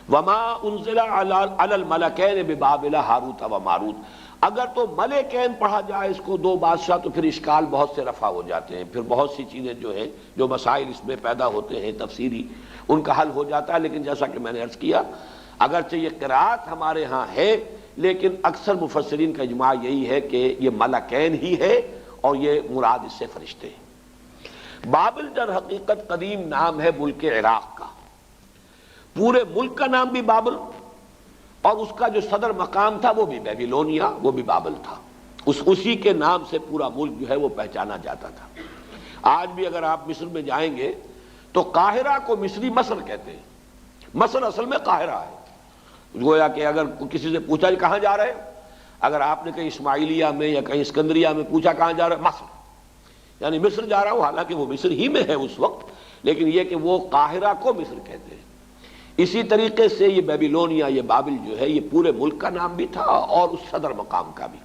A: وما انزل علی الملکین ببابل ہاروت و ماروت، اگر تو ملکین پڑھا جائے اس کو دو بادشاہ تو پھر اشکال بہت سے رفع ہو جاتے ہیں، پھر بہت سی چیزیں جو ہیں جو مسائل اس میں پیدا ہوتے ہیں تفسیری، ان کا حل ہو جاتا ہے، لیکن جیسا کہ میں نے عرض کیا اگرچہ یہ قرات ہمارے ہاں ہے، لیکن اکثر مفسرین کا اجماع یہی ہے کہ یہ ملکین ہی ہے اور یہ مراد اس سے فرشتے ہیں۔ بابل در حقیقت قدیم نام ہے ملک عراق کا، پورے ملک کا نام بھی بابل، اور اس کا جو صدر مقام تھا وہ بھی بیبیلونیا، وہ بھی بابل تھا، اسی کے نام سے پورا ملک جو ہے وہ پہچانا جاتا تھا۔ آج بھی اگر آپ مصر میں جائیں گے تو قاہرہ کو مصری مصر کہتے ہیں، مصر اصل میں قاہرہ ہے۔ گویا کہ اگر کسی سے پوچھا کہاں جا رہے، اگر آپ نے کہیں اسماعیلیہ میں یا کہیں اسکندریہ میں پوچھا کہاں جا رہے، مصر، یعنی مصر جا رہا ہوں، حالانکہ وہ مصر ہی میں ہے اس وقت، لیکن یہ کہ وہ قاہرہ کو مصر کہتے ہیں۔ اسی طریقے سے یہ بیبیلونیا، یہ بابل جو ہے یہ پورے ملک کا نام بھی تھا اور اس صدر مقام کا بھی۔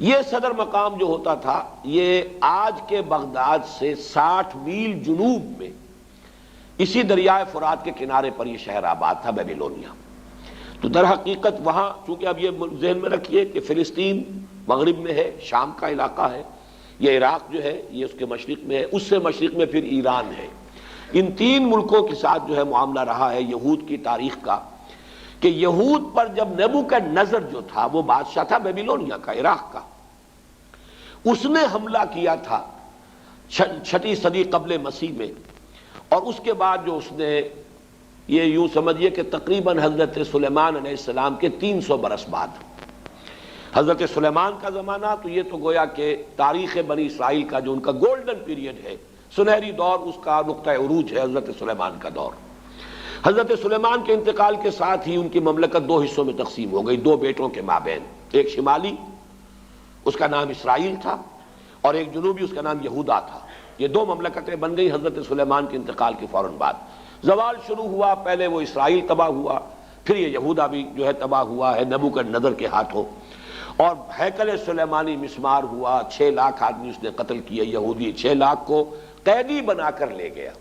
A: یہ صدر مقام جو ہوتا تھا یہ آج کے بغداد سے 60 میل جنوب میں اسی دریائے فرات کے کنارے پر یہ شہر آباد تھا بیبیلونیا۔ تو در حقیقت وہاں چونکہ اب یہ ذہن میں رکھیے کہ فلسطین مغرب میں ہے، شام کا علاقہ ہے، یہ عراق جو ہے یہ اس کے مشرق میں ہے، اس سے مشرق میں پھر ایران ہے۔ ان تین ملکوں کے ساتھ جو ہے معاملہ رہا ہے یہود کی تاریخ کا، کہ یہود پر جب نیبوکڈنیزر جو تھا وہ بادشاہ تھا بیبیلونیا کا، عراق کا، اس نے حملہ کیا تھا 6 صدی قبل مسیح میں، اور اس کے بعد جو اس نے یہ یوں سمجھیے کہ تقریباً حضرت سلیمان علیہ السلام کے 300 برس بعد، حضرت سلیمان کا زمانہ تو یہ تو گویا کہ تاریخ بنی اسرائیل کا جو ان کا گولڈن پیریڈ ہے، سنہری دور، اس کا نقطہ عروج ہے حضرت سلیمان کا دور۔ حضرت سلیمان کے انتقال کے ساتھ ہی ان کی مملکت 2 حصوں میں تقسیم ہو گئی، 2 بیٹوں کے مابین، ایک شمالی اس کا نام اسرائیل تھا، اور ایک جنوبی، اس کا نام یہودا تھا۔ یہ دو مملکتیں بن گئی حضرت سلیمان کے انتقال کے فوراً بعد۔ زوال شروع ہوا، پہلے وہ اسرائیل تباہ ہوا، پھر یہ یہودا بھی جو ہے تباہ ہوا ہے نبوکدنضر کے ہاتھوں، اور ہیکل سلیمانی مسمار ہوا، 6 لاکھ آدمی اس نے قتل کیے یہودی، 6 لاکھ کو قیدی بنا کر لے گیا۔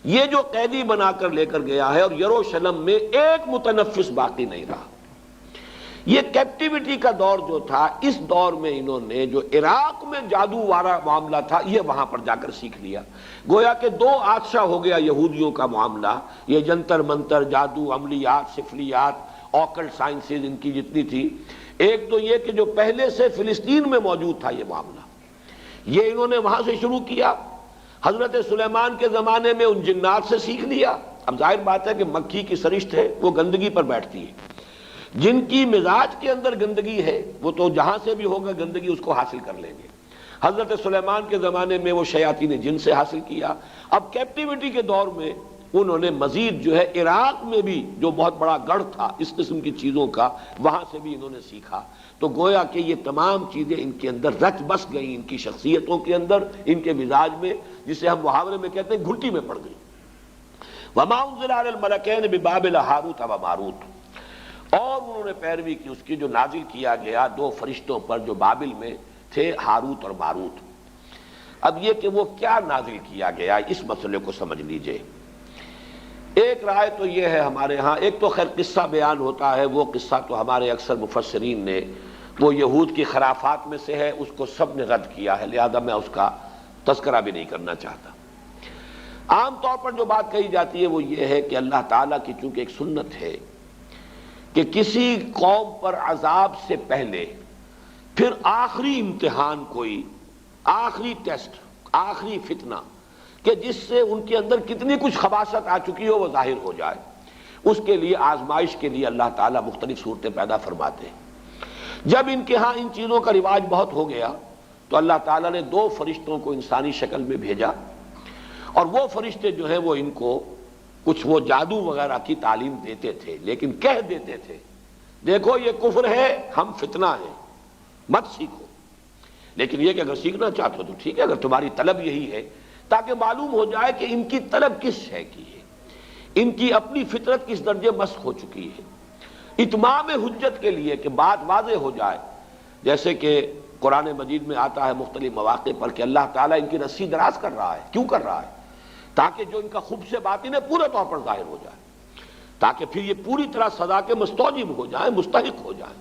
A: یہ جو قیدی بنا کر لے کر گیا ہے، اور یروشلم میں ایک متنفس باقی نہیں رہا۔ یہ کیپٹیوٹی کا دور جو تھا، اس دور میں انہوں نے جو عراق میں جادو والا معاملہ تھا، یہ وہاں پر جا کر سیکھ لیا۔ گویا کہ 2 آتشا ہو گیا یہودیوں کا معاملہ، یہ جنتر منتر، جادو، عملیات، سفلیات، آکلٹ سائنسز ان کی جتنی تھی۔ ایک تو یہ کہ جو پہلے سے فلسطین میں موجود تھا یہ معاملہ، یہ انہوں نے وہاں سے شروع کیا۔ حضرت سلیمان کے زمانے میں ان جنات سے سیکھ لیا۔ اب ظاہر بات ہے کہ مکھی کی سرشت ہے، وہ گندگی پر بیٹھتی ہے۔ جن کی مزاج کے اندر گندگی ہے وہ تو جہاں سے بھی ہوگا گندگی اس کو حاصل کر لیں گے۔ حضرت سلیمان کے زمانے میں وہ شیاطین جن سے حاصل کیا۔ اب کیپٹیوٹی کے دور میں انہوں نے مزید جو ہے عراق میں بھی جو بہت بڑا گڑھ تھا اس قسم کی چیزوں کا، وہاں سے بھی انہوں نے سیکھا۔ تو گویا کہ یہ تمام چیزیں ان کے اندر رچ بس گئیں، ان کی شخصیتوں کے اندر، ان کے مزاج میں، جسے ہم محاورے میں کہتے ہیں گھٹی میں پڑ گئی۔ وَمَا أُنزِلَ عَلَى الْمَلَكَيْنِ بِبَابِلَ هَارُوتَ وَمَارُوتَ، اور انہوں نے پیروی کی اس کی جو نازل کیا گیا 2 فرشتوں پر جو بابل میں تھے، ہاروت اور ماروت۔ اب یہ کہ وہ کیا نازل کیا گیا، اس مسئلے کو سمجھ لیجئے۔ ایک رائے تو یہ ہے ہمارے ہاں، ایک تو خیر قصہ بیان ہوتا ہے، وہ قصہ تو ہمارے اکثر مفسرین نے، وہ یہود کی خرافات میں سے ہے، اس کو سب نے رد کیا ہے، لہذا میں اس کا تذکرہ بھی نہیں کرنا چاہتا۔ عام طور پر جو بات کہی جاتی ہے وہ یہ ہے کہ اللہ تعالیٰ کی چونکہ ایک سنت ہے کہ کسی قوم پر عذاب سے پہلے پھر آخری امتحان، کوئی آخری ٹیسٹ، آخری فتنہ، کہ جس سے ان کے اندر کتنی کچھ خباثت آ چکی ہو وہ ظاہر ہو جائے، اس کے لیے آزمائش کے لیے اللہ تعالیٰ مختلف صورتیں پیدا فرماتے ہیں۔ جب ان کے ہاں ان چیزوں کا رواج بہت ہو گیا تو اللہ تعالیٰ نے 2 فرشتوں کو انسانی شکل میں بھیجا، اور وہ فرشتے جو ہیں وہ ان کو کچھ وہ جادو وغیرہ کی تعلیم دیتے تھے، لیکن کہہ دیتے تھے دیکھو یہ کفر ہے، ہم فتنہ ہیں، مت سیکھو۔ لیکن یہ کہ اگر سیکھنا چاہتے ہو تو ٹھیک ہے، اگر تمہاری طلب یہی ہے، تاکہ معلوم ہو جائے کہ ان کی طلب کس شے کی ہے، ان کی اپنی فطرت کس درجے مسخ ہو چکی ہے، اتمام حجت کے لیے کہ بات واضح ہو جائے۔ جیسے کہ قرآن مجید میں آتا ہے مختلف مواقع پر کہ اللہ تعالیٰ ان کی رسی دراز کر رہا ہے، کیوں کر رہا ہے؟ تاکہ جو ان کا خبث باطن ہے پورے طور پر ظاہر ہو جائے، تاکہ پھر یہ پوری طرح سزا کے مستوجب ہو جائیں، مستحق ہو جائیں،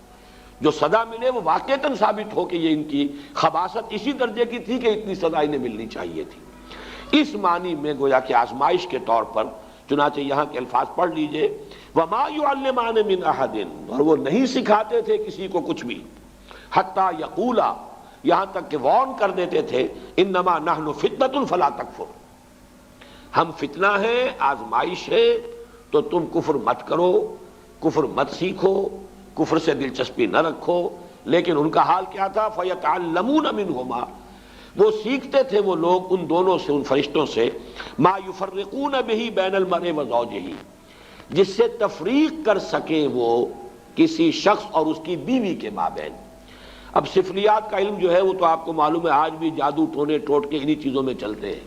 A: جو سزا ملے وہ واقعتاً ثابت ہو کہ یہ ان کی خباثت اسی درجے کی تھی کہ اتنی سزا انہیں ملنی چاہیے تھی۔ اس معنی میں گویا کہ آزمائش کے طور پر، چنانچہ یہاں کے الفاظ پڑھ لیجئے، وَمَا يُعَلِّمَانِ مِنْ أَحَدٍ، اور وہ نہیں سکھاتے تھے کسی کو کچھ بھی، حَتَّى يَقُولَا، یہاں تک کہ وارن کر دیتے تھے، إِنَّمَا نَحْنُ فِتْنَةٌ فَلَا تَكْفُرْ، ہم فتنہ ہے، آزمائش ہے، تو تم کفر مت کرو، کفر مت سیکھو، کفر سے دلچسپی نہ رکھو۔ لیکن ان کا حال کیا تھا؟ فَيَتَعَلَّمُونَ مِنْهُمَا، وہ سیکھتے تھے وہ لوگ ان دونوں سے، ان فرشتوں سے، مَا يُفَرِّقُونَ بِهِ بَيْنَ الْمَرْءِ وَزَوْجِهِ، جس سے تفریق کر سکیں وہ کسی شخص اور اس کی بیوی کے مابین۔ اب سفلیات کا علم جو ہے وہ تو آپ کو معلوم ہے آج بھی جادو ٹونے ٹوٹ کے انہی چیزوں میں چلتے ہیں۔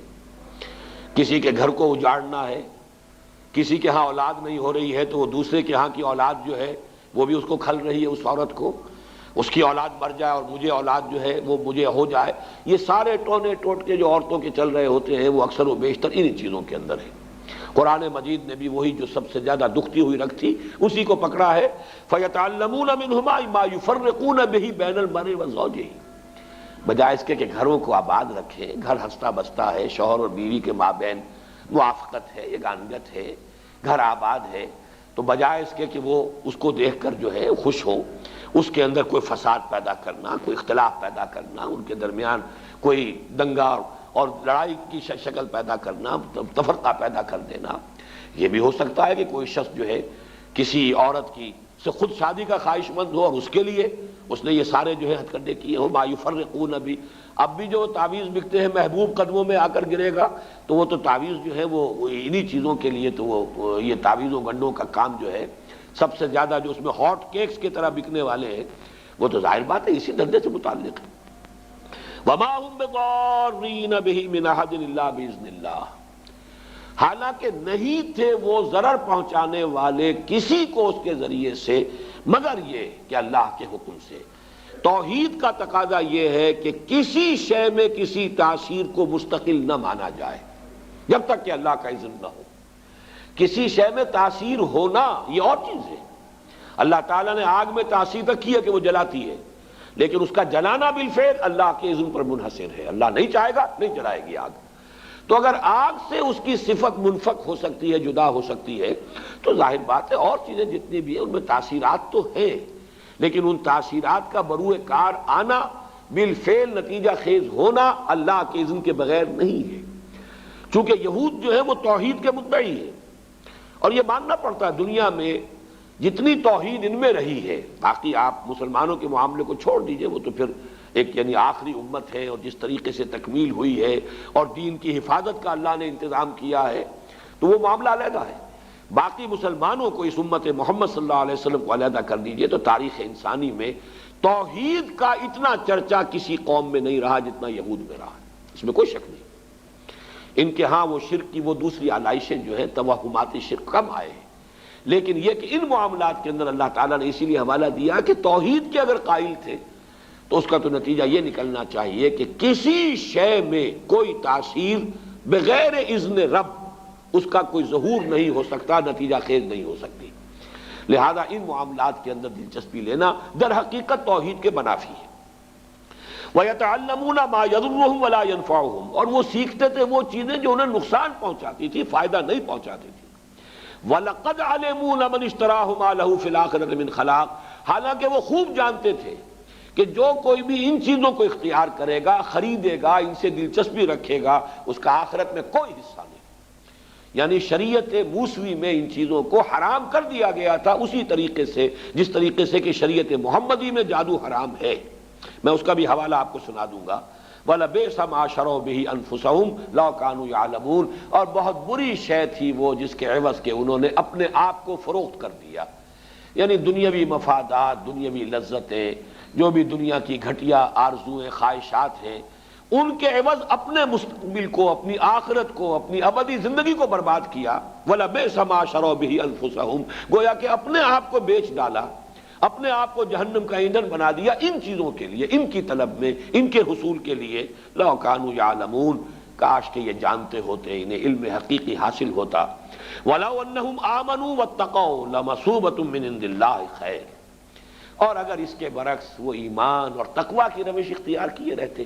A: کسی کے گھر کو اجاڑنا ہے، کسی کے ہاں اولاد نہیں ہو رہی ہے تو وہ دوسرے کے ہاں کی اولاد جو ہے وہ بھی اس کو کھل رہی ہے، اس عورت کو، اس کی اولاد مر جائے اور مجھے اولاد جو ہے وہ مجھے ہو جائے۔ یہ سارے ٹونے ٹوٹ کے جو عورتوں کے چل رہے ہوتے ہیں وہ اکثر و بیشتر انہی چیزوں کے اندر ہے۔ قرآن مجید نے بھی وہی جو سب سے زیادہ دکھتی ہوئی رکھ تھی اسی کو پکڑا ہے، فَيَتَعَلَّمُونَ مِنْهُمَا مَا يُفَرِّقُونَ بِهِ بَيْنَ الْمَرْءِ وَزَوْجِهِ، بجائے اس کے کہ گھروں کو آباد رکھیں، گھر ہنستا بستا ہے، شوہر اور بیوی کے مابین موافقت ہے، یگانگت ہے، گھر آباد ہے، تو بجائے اس کے کہ وہ اس کو دیکھ کر جو ہے خوش ہو، اس کے اندر کوئی فساد پیدا کرنا، کوئی اختلاف پیدا کرنا، ان کے درمیان کوئی دنگا اور لڑائی کی شکل پیدا کرنا، تفرقہ پیدا کر دینا۔ یہ بھی ہو سکتا ہے کہ کوئی شخص جو ہے کسی عورت کی سے خود شادی کا خواہش مند ہو اور اس کے لیے اس نے یہ سارے جو ہے ہتھ کنڈے کیے ہو، ما یفرقون بھی۔ اب بھی جو تعویذ بکتے ہیں محبوب قدموں میں آ کر گرے گا، تو وہ تو تعویذ جو ہے وہ انہی چیزوں کے لیے، تو وہ یہ تعویذوں گنڈوں کا کام جو ہے سب سے زیادہ جو اس میں ہاٹ کیکس کی طرح بکنے والے ہیں وہ تو ظاہر بات ہے اسی دھندے سے متعلق ہے۔ وما هم بضارین بہ من احد الا باذن اللہ، حالانکہ نہیں تھے وہ ضرر پہنچانے والے کسی کو اس کے ذریعے سے مگر یہ کہ اللہ کے حکم سے۔ توحید کا تقاضا یہ ہے کہ کسی شے میں کسی تاثیر کو مستقل نہ مانا جائے جب تک کہ اللہ کا اذن نہ ہو۔ کسی شے میں تاثیر ہونا یہ اور چیز ہے۔ اللہ تعالیٰ نے آگ میں تاثیر رکھی ہے کہ وہ جلاتی ہے، لیکن اس کا جلانا بالفعل اللہ کے اذن پر منحصر ہے۔ اللہ نہیں چاہے گا نہیں جلائے گی آگ۔ تو اگر آگ سے اس کی صفت منفک ہو سکتی ہے، جدا ہو سکتی ہے، تو ظاہر بات ہے اور چیزیں جتنی بھی ہیں ان میں تاثیرات تو ہیں، لیکن ان تاثیرات کا بروئے کار آنا، بالفعل نتیجہ خیز ہونا اللہ کے اذن کے بغیر نہیں ہے۔ چونکہ یہود جو ہے وہ توحید کے مدعی ہے، اور یہ ماننا پڑتا ہے دنیا میں جتنی توحید ان میں رہی ہے، باقی آپ مسلمانوں کے معاملے کو چھوڑ دیجئے، وہ تو پھر ایک یعنی آخری امت ہے، اور جس طریقے سے تکمیل ہوئی ہے اور دین کی حفاظت کا اللہ نے انتظام کیا ہے تو وہ معاملہ علیحدہ ہے۔ باقی مسلمانوں کو، اس امت محمد صلی اللہ علیہ وسلم کو علیحدہ کر دیجئے تو تاریخ انسانی میں توحید کا اتنا چرچا کسی قوم میں نہیں رہا جتنا یہود میں رہا، اس میں کوئی شک نہیں۔ ان کے ہاں وہ شرک کی وہ دوسری علائشیں جو ہیں توہمات شرک کم آئے ہیں، لیکن یہ کہ ان معاملات کے اندر اللہ تعالیٰ نے اسی لیے حوالہ دیا کہ توحید کے اگر قائل تھے تو اس کا تو نتیجہ یہ نکلنا چاہیے کہ کسی شے میں کوئی تاثیر بغیر اذن رب اس کا کوئی ظہور نہیں ہو سکتا، نتیجہ خیز نہیں ہو سکتی۔ لہذا ان معاملات کے اندر دلچسپی لینا در حقیقت توحید کے منافی ہے۔ وَيَتَعَلَّمُونَ مَا يَضُرُّهُمْ وَلَا يَنفَعُهُمْ، اور وہ سیکھتے تھے وہ چیزیں جو انہیں نقصان پہنچاتی تھی، فائدہ نہیں پہنچاتی تھی۔ وَلَقَدْ عَلِمُوا لَمَنِ اشْتَرَاهُ مَا لَهُ فِي الْآخِرَةِ مِنْ خَلَاقٍ، حالانکہ وہ خوب جانتے تھے کہ جو کوئی بھی ان چیزوں کو اختیار کرے گا، خریدے گا، ان سے دلچسپی رکھے گا، اس کا آخرت میں کوئی حصہ نہیں۔ یعنی شریعت موسوی میں ان چیزوں کو حرام کر دیا گیا تھا اسی طریقے سے جس طریقے سے کہ شریعت محمدی میں جادو حرام ہے۔ میں اس کا بھی حوالہ آپ کو سنا دوں گا۔ وَلَبِئْسَ مَا شَرَوْا بِهِ أَنفُسَهُمْ لَوْ كَانُوا يَعْلَمُونَ، اور بہت بری شے تھی وہ جس کے عوض کے انہوں نے اپنے آپ کو فروخت کر دیا۔ یعنی دنیاوی مفادات، دنیاوی لذتیں، جو بھی دنیا کی گھٹیا آرزویں، خواہشات ہیں، ان کے عوض اپنے مستقبل کو، اپنی آخرت کو، اپنی ابدی زندگی کو برباد کیا۔ وَلَبِئْسَ مَا شَرَوْا بِهِ أَنفُسَهُمْ، گویا کہ اپنے آپ کو بیچ ڈالا، اپنے آپ کو جہنم کا ایندھن بنا دیا ان چیزوں کے لیے، ان کی طلب میں، ان کے حصول کے لیے۔ لَوْ كَانُوا يَعْلَمُونَ، کاش کہ یہ جانتے ہوتے، انہیں علم حقیقی حاصل ہوتا۔ وَلَوْ أَنَّهُمْ آمَنُوا وَاتَّقَوْا لَمَثُوبَةٌ مِّنْ عِندِ اللَّهِ خَيْرٌ، اور اگر اس کے برعکس وہ ایمان اور تقویٰ کی روش اختیار کیے رہتے۔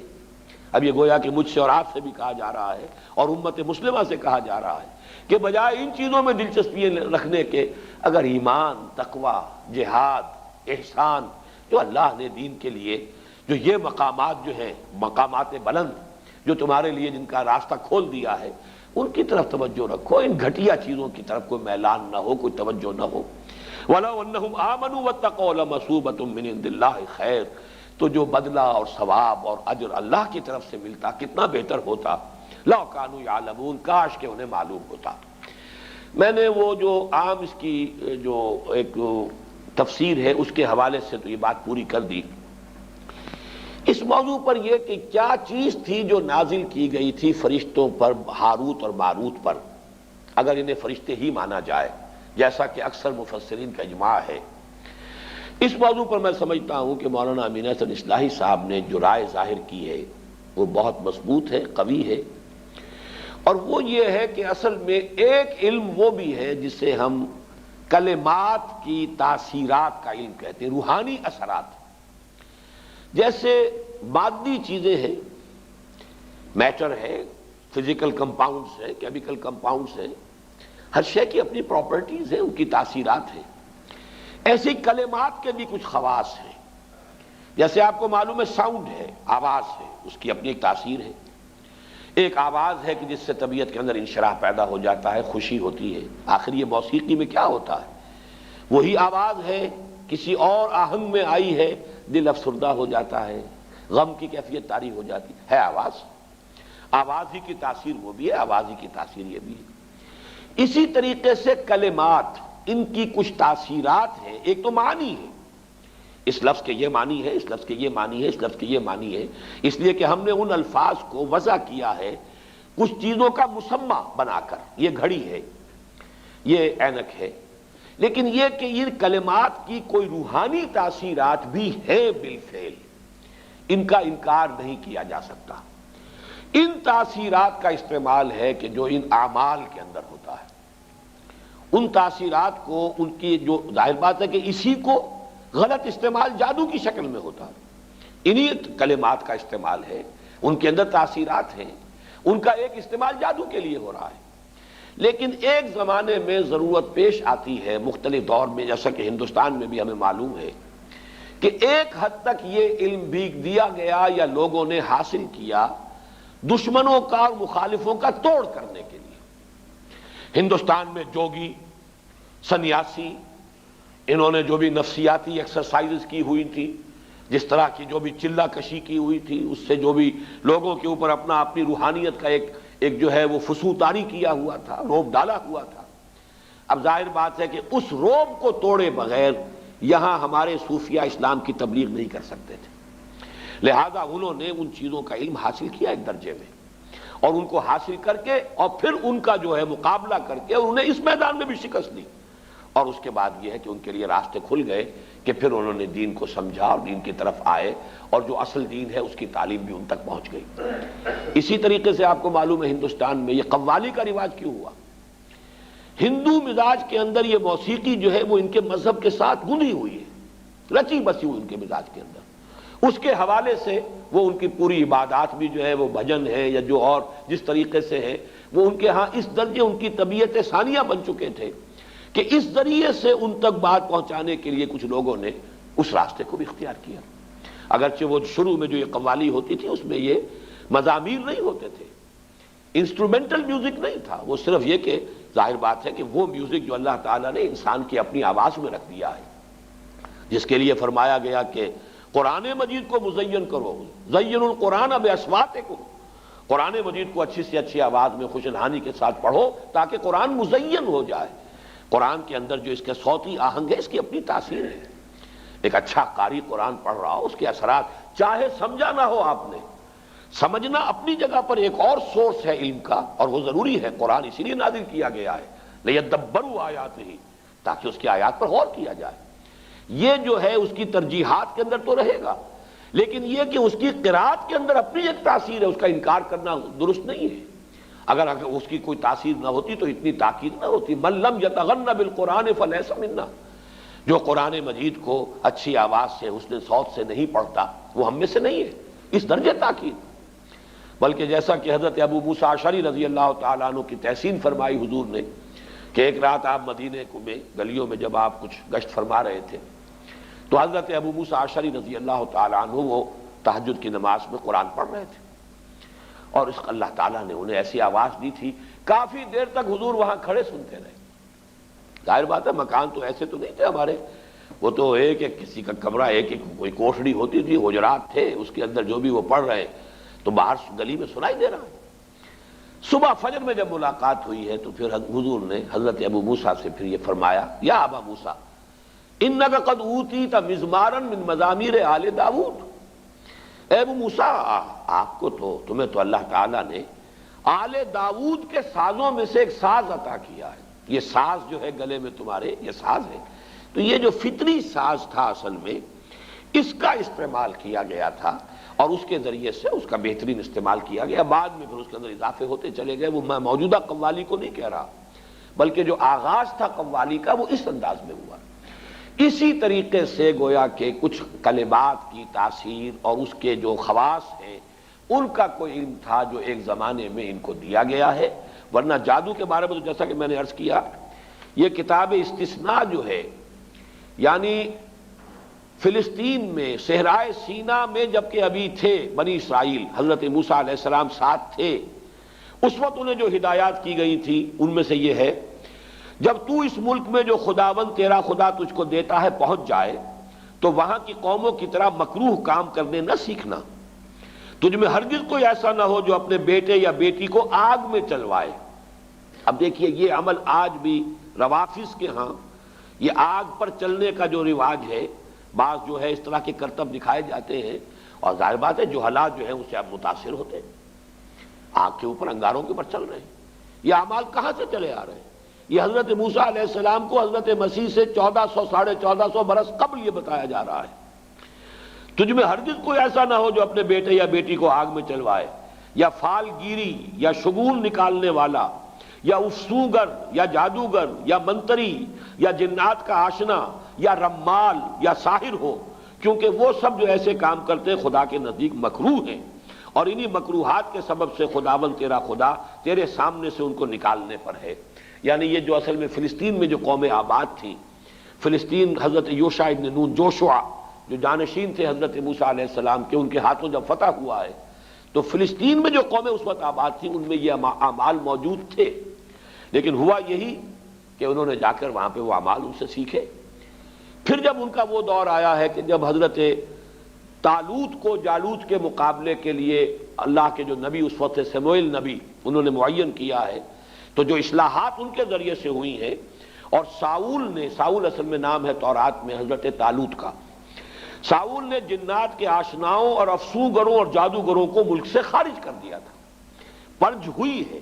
A: اب یہ گویا کہ مجھ سے اور آپ سے بھی کہا جا رہا ہے، اور امت مسلمہ سے کہا جا رہا ہے کہ بجائے ان چیزوں میں دلچسپی رکھنے کے، اگر ایمان، تقویٰ، جہاد، احسان، جو اللہ نے دین کے لیے جو یہ مقامات جو ہیں، مقامات بلند جو تمہارے لیے جن کا راستہ کھول دیا ہے، ان کی طرف توجہ رکھو، ان گھٹیا چیزوں کی طرف کوئی میلان نہ ہو، کوئی توجہ نہ ہو۔ وَلَوْ أَنَّهُمْ آمَنُوا وَاتَّقَوْا لَمَثُوبَةٌ مِّنْ عِندِ اللَّهِ خَيْرٌ، تو جو بدلہ اور ثواب اور اجر اللہ کی طرف سے ملتا کتنا بہتر ہوتا۔ لَوْ كَانُوا يَعْلَمُونَ، کاش کہ انہیں معلوم ہوتا۔ میں نے وہ جو عام اس کی جو ایک تفسیر ہے اس کے حوالے سے تو یہ بات پوری کر دی۔ اس موضوع پر یہ کہ کیا چیز تھی جو نازل کی گئی تھی فرشتوں پر، ہاروت اور ماروت پر، اگر انہیں فرشتے ہی مانا جائے جیسا کہ اکثر مفسرین کا اجماع ہے۔ اس موضوع پر میں سمجھتا ہوں کہ مولانا امین احسن اصلاحی صاحب نے جو رائے ظاہر کی ہے وہ بہت مضبوط ہے، قوی ہے، اور وہ یہ ہے کہ اصل میں ایک علم وہ بھی ہے جسے ہم کلمات کی تاثیرات کا علم کہتے ہیں، روحانی اثرات، جیسے مادی چیزیں ہیں، میٹر ہے، فزیکل کمپاؤنڈز ہیں، کیمیکل کمپاؤنڈز ہیں، ہر شے کی اپنی پراپرٹیز ہیں، ان کی تاثیرات ہیں۔ ایسی کلمات کے بھی کچھ خواص ہیں، جیسے آپ کو معلوم ہے ساؤنڈ ہے، آواز ہے، اس کی اپنی ایک تاثیر ہے۔ ایک آواز ہے کہ جس سے طبیعت کے اندر انشراح پیدا ہو جاتا ہے، خوشی ہوتی ہے۔ آخر یہ موسیقی میں کیا ہوتا ہے؟ وہی آواز ہے، کسی اور آہنگ میں آئی ہے، دل افسردہ ہو جاتا ہے، غم کی کیفیت طاری ہو جاتی ہے آواز۔ آواز ہی کی تاثیر وہ بھی ہے، آواز ہی کی تاثیر یہ بھی ہے۔ اسی طریقے سے کلمات، ان کی کچھ تاثیرات ہیں، ایک تو معنی ہے، اس لفظ کے یہ معنی ہے، اس لفظ کے یہ معنی ہے، اس لفظ کے یہ معنی ہے، اس لیے کہ ہم نے ان الفاظ کو وضع کیا ہے کچھ چیزوں کا مسمى بنا کر. یہ گھڑی ہے، یہ اینک ہے، لیکن یہ کہ ان کلمات کی کوئی روحانی تاثیرات بھی ہیں بالفعل، ان کا انکار نہیں کیا جا سکتا. ان تاثیرات کا استعمال ہے کہ جو ان اعمال کے اندر ہوتا ہے، ان تاثیرات کو، ان کی جو ظاہر بات ہے کہ اسی کو غلط استعمال جادو کی شکل میں ہوتا ہے. انہی کلمات کا استعمال ہے، ان کے اندر تاثیرات ہیں، ان کا ایک استعمال جادو کے لیے ہو رہا ہے. لیکن ایک زمانے میں ضرورت پیش آتی ہے مختلف دور میں، جیسا کہ ہندوستان میں بھی ہمیں معلوم ہے کہ ایک حد تک یہ علم بھی دیا گیا یا لوگوں نے حاصل کیا دشمنوں کا اور مخالفوں کا توڑ کرنے کے لیے. ہندوستان میں جوگی، سنیاسی، انہوں نے جو بھی نفسیاتی ایکسرسائزز کی ہوئی تھی، جس طرح کی جو بھی چلہ کشی کی ہوئی تھی، اس سے جو بھی لوگوں کے اوپر اپنی روحانیت کا ایک جو ہے وہ فسوطاری کیا ہوا تھا، روب ڈالا ہوا تھا. اب ظاہر بات ہے کہ اس روب کو توڑے بغیر یہاں ہمارے صوفیہ اسلام کی تبلیغ نہیں کر سکتے تھے. لہذا انہوں نے ان چیزوں کا علم حاصل کیا ایک درجے میں، اور ان کو حاصل کر کے اور پھر ان کا جو ہے مقابلہ کر کے انہیں اس میدان میں بھی شکست دی. اور اس کے بعد یہ ہے کہ ان کے لیے راستے کھل گئے کہ پھر انہوں نے دین کو سمجھا اور دین کی طرف آئے، اور جو اصل دین ہے اس کی تعلیم بھی ان تک پہنچ گئی. اسی طریقے سے آپ کو معلوم ہے ہندوستان میں یہ قوالی کا رواج کیوں ہوا. ہندو مزاج کے اندر یہ موسیقی جو ہے وہ ان کے مذہب کے ساتھ گندھی ہوئی ہے، رچی بسی ہوئی ان کے مزاج کے اندر. اس کے حوالے سے وہ ان کی پوری عبادات بھی جو ہے وہ بھجن ہے یا جو اور جس طریقے سے ہے، وہ ان کے ہاں اس درجے ان کی طبیعت ثانیہ بن چکے تھے کہ اس ذریعے سے ان تک بات پہنچانے کے لیے کچھ لوگوں نے اس راستے کو بھی اختیار کیا. اگرچہ وہ شروع میں جو یہ قوالی ہوتی تھی اس میں یہ مزامیر نہیں ہوتے تھے، انسٹرومنٹل میوزک نہیں تھا، وہ صرف یہ کہ ظاہر بات ہے کہ وہ میوزک جو اللہ تعالیٰ نے انسان کی اپنی آواز میں رکھ دیا ہے، جس کے لیے فرمایا گیا کہ قرآن مجید کو مزین کرو، زین القرآن باصواتکم، قرآن مجید کو اچھی سے اچھی آواز میں خوش الحانی کے ساتھ پڑھو تاکہ قرآن مزین ہو جائے. قرآن کے اندر جو اس کے صوتی آہنگ ہے اس کی اپنی تاثیر ہے. ایک اچھا قاری قرآن پڑھ رہا ہو، اس کے اثرات چاہے سمجھا نہ ہو آپ نے، سمجھنا اپنی جگہ پر ایک اور سورس ہے علم کا، اور وہ ضروری ہے. قرآن اسی لیے نازل کیا گیا ہے لیدبروا آیاتہ، تاکہ اس کی آیات پر غور کیا جائے. یہ جو ہے اس کی ترجیحات کے اندر تو رہے گا، لیکن یہ کہ اس کی قرات کے اندر اپنی ایک تاثیر ہے، اس کا انکار کرنا درست نہیں ہے. اگر اس کی کوئی تاثیر نہ ہوتی تو اتنی تاکید نہ ہوتی. من لم یتغن بالقرآن فلیس منا، جو قرآن مجید کو اچھی آواز سے، حسن صوت سے نہیں پڑھتا وہ ہم میں سے نہیں ہے. اس درجے تاکید. بلکہ جیسا کہ حضرت ابو موسیٰ اشعری رضی اللہ تعالیٰ عنہ کی تحسین فرمائی حضور نے کہ ایک رات آپ مدینے میں گلیوں میں جب آپ کچھ گشت فرما رہے تھے تو حضرت ابو موسیٰ اشعری رضی اللہ تعالیٰ عنہ وہ تہجد کی نماز میں قرآن پڑھ رہے تھے، اور اس اللہ تعالیٰ نے انہیں ایسی آواز دی تھی کافی دیر تک حضور وہاں کھڑے سنتے رہے. ظاہر بات ہے مکان تو ایسے تو نہیں تھے ہمارے، وہ تو ایک کسی کا کمرہ، ایک کوئی کوٹھڑی ہوتی تھی، حجرات تھے، اس کے اندر جو بھی وہ پڑھ رہے تو باہر گلی میں سنائی دے رہا ہے. صبح فجر میں جب ملاقات ہوئی ہے تو پھر حضور نے حضرت ابو موسیٰ سے پھر یہ فرمایا، یا ابا موسیٰ انک قد اوتیت مزمارا من مزامیر آل داؤد. اے ابو موسیٰ، آپ کو تو تمہیں تو اللہ تعالیٰ نے آل داؤد کے سازوں میں سے ایک ساز عطا کیا ہے. یہ ساز جو ہے گلے میں تمہارے یہ ساز ہے، تو یہ جو فطری ساز تھا اصل میں اس کا استعمال کیا گیا تھا، اور اس کے ذریعے سے اس کا بہترین استعمال کیا گیا. بعد میں پھر اس کے اندر اضافے ہوتے چلے گئے. وہ میں موجودہ قوالی کو نہیں کہہ رہا، بلکہ جو آغاز تھا قوالی کا وہ اس انداز میں ہوا. اسی طریقے سے گویا کہ کچھ کلمات کی تاثیر اور اس کے جو خواص ہیں ان کا کوئی علم تھا جو ایک زمانے میں ان کو دیا گیا ہے. ورنہ جادو کے بارے میں تو جیسا کہ میں نے عرض کیا، یہ کتاب استثناء جو ہے، یعنی فلسطین میں صحرائے سینا میں جبکہ ابھی تھے بنی اسرائیل، حضرت موسیٰ علیہ السلام ساتھ تھے، اس وقت انہیں جو ہدایات کی گئی تھی ان میں سے یہ ہے، جب تو اس ملک میں جو خداوند تیرا خدا تجھ کو دیتا ہے پہنچ جائے تو وہاں کی قوموں کی طرح مکروہ کام کرنے نہ سیکھنا. تجھ میں ہرگز کوئی ایسا نہ ہو جو اپنے بیٹے یا بیٹی کو آگ میں چلوائے. اب دیکھیے یہ عمل آج بھی روافظ کے ہاں، یہ آگ پر چلنے کا جو رواج ہے بعض جو ہے اس طرح کے کرتب دکھائے جاتے ہیں، اور ظاہر بات ہے جو حالات جو ہیں اس سے آپ متاثر ہوتے ہیں، آنکھ کے اوپر انگاروں کے اوپر چل رہے ہیں۔ یہ اعمال کہاں سے چلے آ رہے ہیں؟ یہ حضرت موسیٰ علیہ السلام کو حضرت مسیح سے 1400 برس قبل یہ بتایا جا رہا ہے، تجھ میں ہرگز کوئی ایسا نہ ہو جو اپنے بیٹے یا بیٹی کو آگ میں چلوائے، یا فال گیری یا شگون نکالنے والا یا افسوگر یا جادوگر یا منتری یا جنات کا آشنا یا رمال یا ساحر ہو، کیونکہ وہ سب جو ایسے کام کرتے ہیں خدا کے نزدیک مکروہ ہیں، اور انہی مکروہات کے سبب سے خداوند تیرا خدا تیرے سامنے سے ان کو نکالنے پر ہے۔ یعنی یہ جو اصل میں فلسطین میں جو قوم آباد تھی، فلسطین حضرت یوشع ابن نون، جوشع جو جانشین تھے حضرت موسیٰ علیہ السلام کے، ان کے ہاتھوں جب فتح ہوا ہے تو فلسطین میں جو قومیں اس وقت آباد تھیں ان میں یہ اعمال موجود تھے، لیکن ہوا یہی کہ انہوں نے جا کر وہاں پہ وہ اعمال ان سے سیکھے۔ پھر جب ان کا وہ دور آیا ہے کہ جب حضرت طالوت کو جالوت کے مقابلے کے لیے اللہ کے جو نبی اس وقت سموئیل نبی انہوں نے معین کیا ہے، تو جو اصلاحات ان کے ذریعے سے ہوئی ہیں، اور ساؤل اصل میں نام ہے تورات میں حضرت طالوت کا، ساؤل نے جنات کے آشناؤں اور افسوگروں اور جادوگروں کو ملک سے خارج کر دیا تھا۔ پرج ہوئی ہے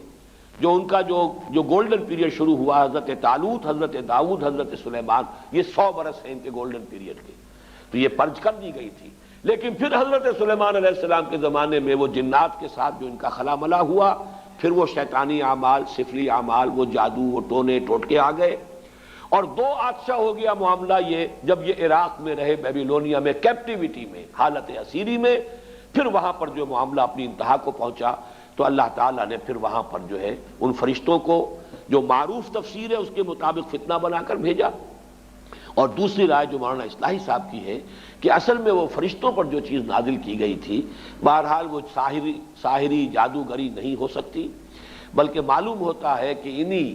A: جو ان کا جو گولڈن پیریڈ شروع ہوا، حضرت طالوت، حضرت داؤد، حضرت سلیمان، یہ 100 برس ہیں ان کے گولڈن پیریڈ کے، تو یہ پرج کر دی گئی تھی۔ لیکن پھر حضرت سلیمان علیہ السلام کے زمانے میں وہ جنات کے ساتھ جو ان کا خلا ملا ہوا، پھر وہ شیطانی اعمال، سفلی اعمال، وہ جادو، وہ ٹونے ٹوٹکے آ گئے، اور 2 آتشہ ہو گیا معاملہ یہ، جب یہ عراق میں رہے بیبیلونیا میں کیپٹیوٹی میں، حالت اسیری میں، پھر وہاں پر جو معاملہ اپنی انتہا کو پہنچا تو اللہ تعالیٰ نے پھر وہاں پر جو ہے ان فرشتوں کو جو معروف تفسیر ہے اس کے مطابق فتنہ بنا کر بھیجا۔ اور دوسری رائے جو مولانا اصلاحی صاحب کی ہے کہ اصل میں وہ فرشتوں پر جو چیز نازل کی گئی تھی، بہرحال وہ ساحری جادوگری نہیں ہو سکتی، بلکہ معلوم ہوتا ہے کہ انہی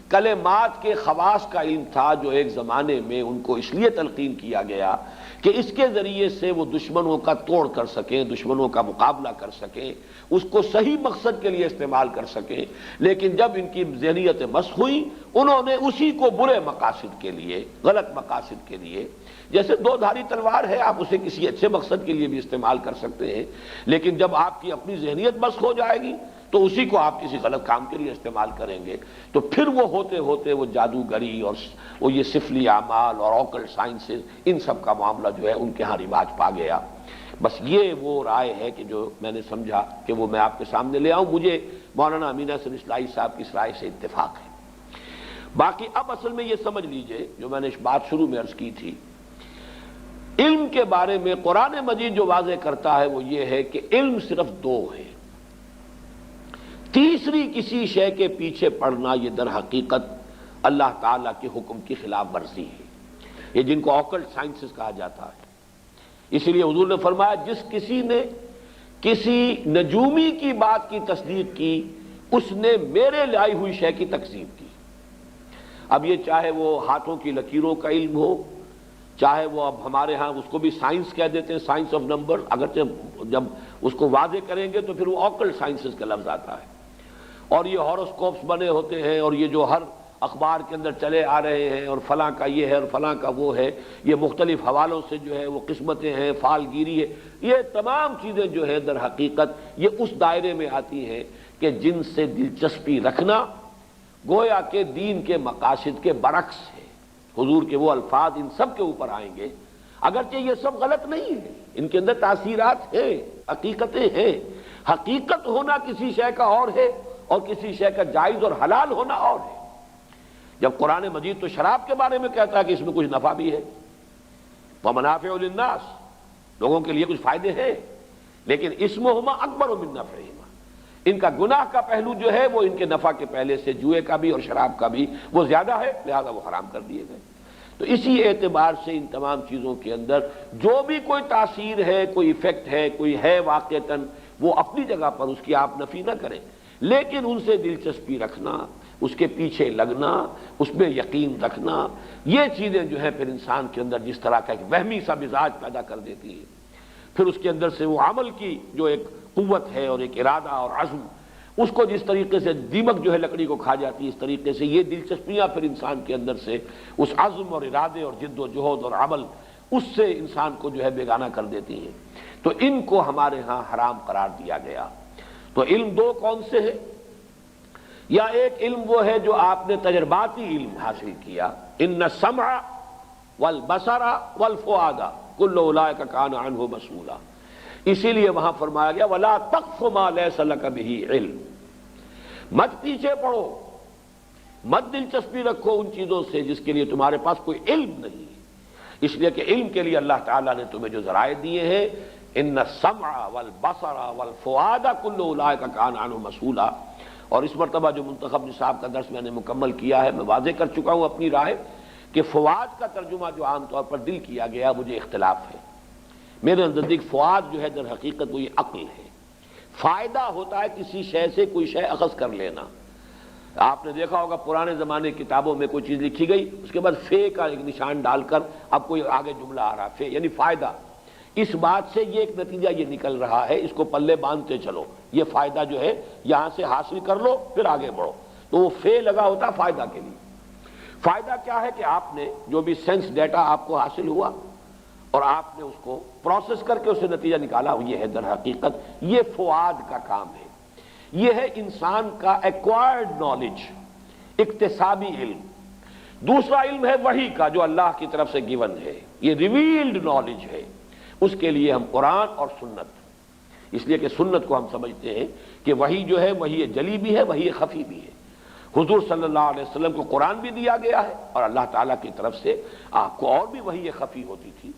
A: کلمات کے خواص کا علم تھا جو ایک زمانے میں ان کو اس لیے تلقین کیا گیا کہ اس کے ذریعے سے وہ دشمنوں کا توڑ کر سکیں، دشمنوں کا مقابلہ کر سکیں، اس کو صحیح مقصد کے لیے استعمال کر سکیں۔ لیکن جب ان کی ذہنیت مسخ ہوئی، انہوں نے اسی کو برے مقاصد کے لیے، غلط مقاصد کے لیے، جیسے 2 دھاری تلوار ہے، آپ اسے کسی اچھے مقصد کے لیے بھی استعمال کر سکتے ہیں، لیکن جب آپ کی اپنی ذہنیت مسخ ہو جائے گی تو اسی کو آپ کسی غلط کام کے لیے استعمال کریں گے، تو پھر وہ ہوتے ہوتے وہ جادوگری اور وہ یہ سفلی اعمال اور آکلٹ سائنسز، ان سب کا معاملہ جو ہے ان کے ہاں رواج پا گیا۔ بس یہ وہ رائے ہے کہ جو میں نے سمجھا کہ وہ میں آپ کے سامنے لے آؤں۔ مجھے مولانا امین احسن اصلاحی صاحب کی اس رائے سے اتفاق ہے۔ باقی اب اصل میں یہ سمجھ لیجئے جو میں نے اس بات شروع میں عرض کی تھی، علم کے بارے میں قرآن مجید جو واضح کرتا ہے وہ یہ ہے کہ علم صرف 2 ہے، تیسری کسی شے کے پیچھے پڑنا یہ در حقیقت اللہ تعالیٰ کے حکم کی خلاف ورزی ہے، یہ جن کو آکلٹ سائنسز کہا جاتا ہے۔ اسی لیے حضور نے فرمایا جس کسی نے کسی نجومی کی بات کی تصدیق کی اس نے میرے لائی ہوئی شے کی تکذیب کی۔ اب یہ چاہے وہ ہاتھوں کی لکیروں کا علم ہو، چاہے وہ اب ہمارے ہاں اس کو بھی سائنس کہہ دیتے ہیں، سائنس آف نمبر، اگرچہ جب اس کو واضح کریں گے تو پھر وہ آکلٹ سائنسز کا لفظ آتا ہے، اور یہ ہاروسکوپس بنے ہوتے ہیں، اور یہ جو ہر اخبار کے اندر چلے آ رہے ہیں، اور فلاں کا یہ ہے اور فلاں کا وہ ہے، یہ مختلف حوالوں سے جو ہے وہ قسمتیں ہیں، فال گیری ہے، یہ تمام چیزیں جو ہے در حقیقت یہ اس دائرے میں آتی ہیں کہ جن سے دلچسپی رکھنا گویا کہ دین کے مقاصد کے برعکس ہے۔ حضور کے وہ الفاظ ان سب کے اوپر آئیں گے، اگرچہ یہ سب غلط نہیں ہے، ان کے اندر تاثیرات ہیں، حقیقتیں ہیں۔ حقیقت ہونا کسی شے کا اور ہے اور کسی شے کا جائز اور حلال ہونا اور ہے۔ جب قرآن مجید تو شراب کے بارے میں کہتا ہے کہ اس میں کچھ نفع بھی ہے، وَمَنَافِعُ لِلنَّاسِ، لوگوں کے لیے کچھ فائدے ہیں، لیکن اسمہما اکبر من نفعہما، ان کا گناہ کا پہلو جو ہے وہ ان کے نفع کے پہلے سے جوئے کا بھی اور شراب کا بھی وہ زیادہ ہے، لہذا وہ حرام کر دیے گئے۔ تو اسی اعتبار سے ان تمام چیزوں کے اندر جو بھی کوئی تاثیر ہے، کوئی ایفیکٹ ہے، کوئی ہے واقعتاً، وہ اپنی جگہ پر اس کی آپ نفی نہ کریں، لیکن ان سے دلچسپی رکھنا، اس کے پیچھے لگنا، اس میں یقین رکھنا، یہ چیزیں جو ہے پھر انسان کے اندر جس طرح کا ایک وہمی سا مزاج پیدا کر دیتی ہے، پھر اس کے اندر سے وہ عمل کی جو ایک قوت ہے اور ایک ارادہ اور عزم، اس کو جس طریقے سے دیمک جو ہے لکڑی کو کھا جاتی ہے، اس طریقے سے یہ دلچسپیاں پھر انسان کے اندر سے اس عزم اور ارادے اور جد و جہد اور عمل اس سے انسان کو جو ہے بیگانہ کر دیتی ہیں، تو ان کو ہمارے ہاں حرام قرار دیا گیا۔ تو علم دو کون سے ہیں؟ یا ایک علم وہ ہے جو آپ نے تجرباتی علم حاصل کیا، ان السمع والبصر والفؤاد کل اولئک کان عنہ مسئولا، اسی لیے وہاں فرمایا گیا ولا تقف ما لیس لک بہ علم، مت پیچھے پڑو، مت دلچسپی رکھو ان چیزوں سے جس کے لیے تمہارے پاس کوئی علم نہیں ہے، اس لیے کہ علم کے لیے اللہ تعالیٰ نے تمہیں جو ذرائع دیے ہیں، ان السمع والبصر والفؤاد کل اولئک کان عنہ مسئولا۔ اور اس مرتبہ جو منتخب نصاب کا درس میں نے مکمل کیا ہے، میں واضح کر چکا ہوں اپنی رائے کہ فؤاد کا ترجمہ جو عام طور پر دل کیا گیا مجھے اختلاف ہے۔ میرے نزدیک فؤاد جو ہے در حقیقت وہ یہ عقل ہے۔ فائدہ ہوتا ہے کسی شے سے کوئی شے اخذ کر لینا۔ آپ نے دیکھا ہوگا پرانے زمانے کی کتابوں میں کوئی چیز لکھی گئی، اس کے بعد فے کا ایک نشان ڈال کر اب کوئی آگے جملہ آ رہا، فے یعنی فائدہ۔ اس بات سے یہ ایک نتیجہ یہ نکل رہا ہے، اس کو پلے باندھتے چلو، یہ فائدہ جو ہے یہاں سے حاصل کر لو پھر آگے بڑھو، تو وہ فے لگا ہوتا فائدہ کے لیے۔ فائدہ کیا ہے کہ آپ نے جو بھی سینس ڈیٹا آپ کو حاصل ہوا اور آپ نے اس کو پروسیس کر کے اسے نتیجہ نکالا، یہ ہے در حقیقت یہ فؤاد کا کام ہے۔ یہ ہے انسان کا ایکوائرڈ نالج، اکتسابی علم۔ دوسرا علم ہے وحی کا جو اللہ کی طرف سے گیون ہے، یہ ریویلڈ نالج ہے، اس کے لیے ہم قرآن اور سنت، اس لیے کہ سنت کو ہم سمجھتے ہیں کہ وحی جو ہے وحی جلی بھی ہے، وحی خفی بھی ہے۔ حضور صلی اللہ علیہ وسلم کو قرآن بھی دیا گیا ہے اور اللہ تعالیٰ کی طرف سے آپ کو اور بھی وحی خفی ہوتی تھی،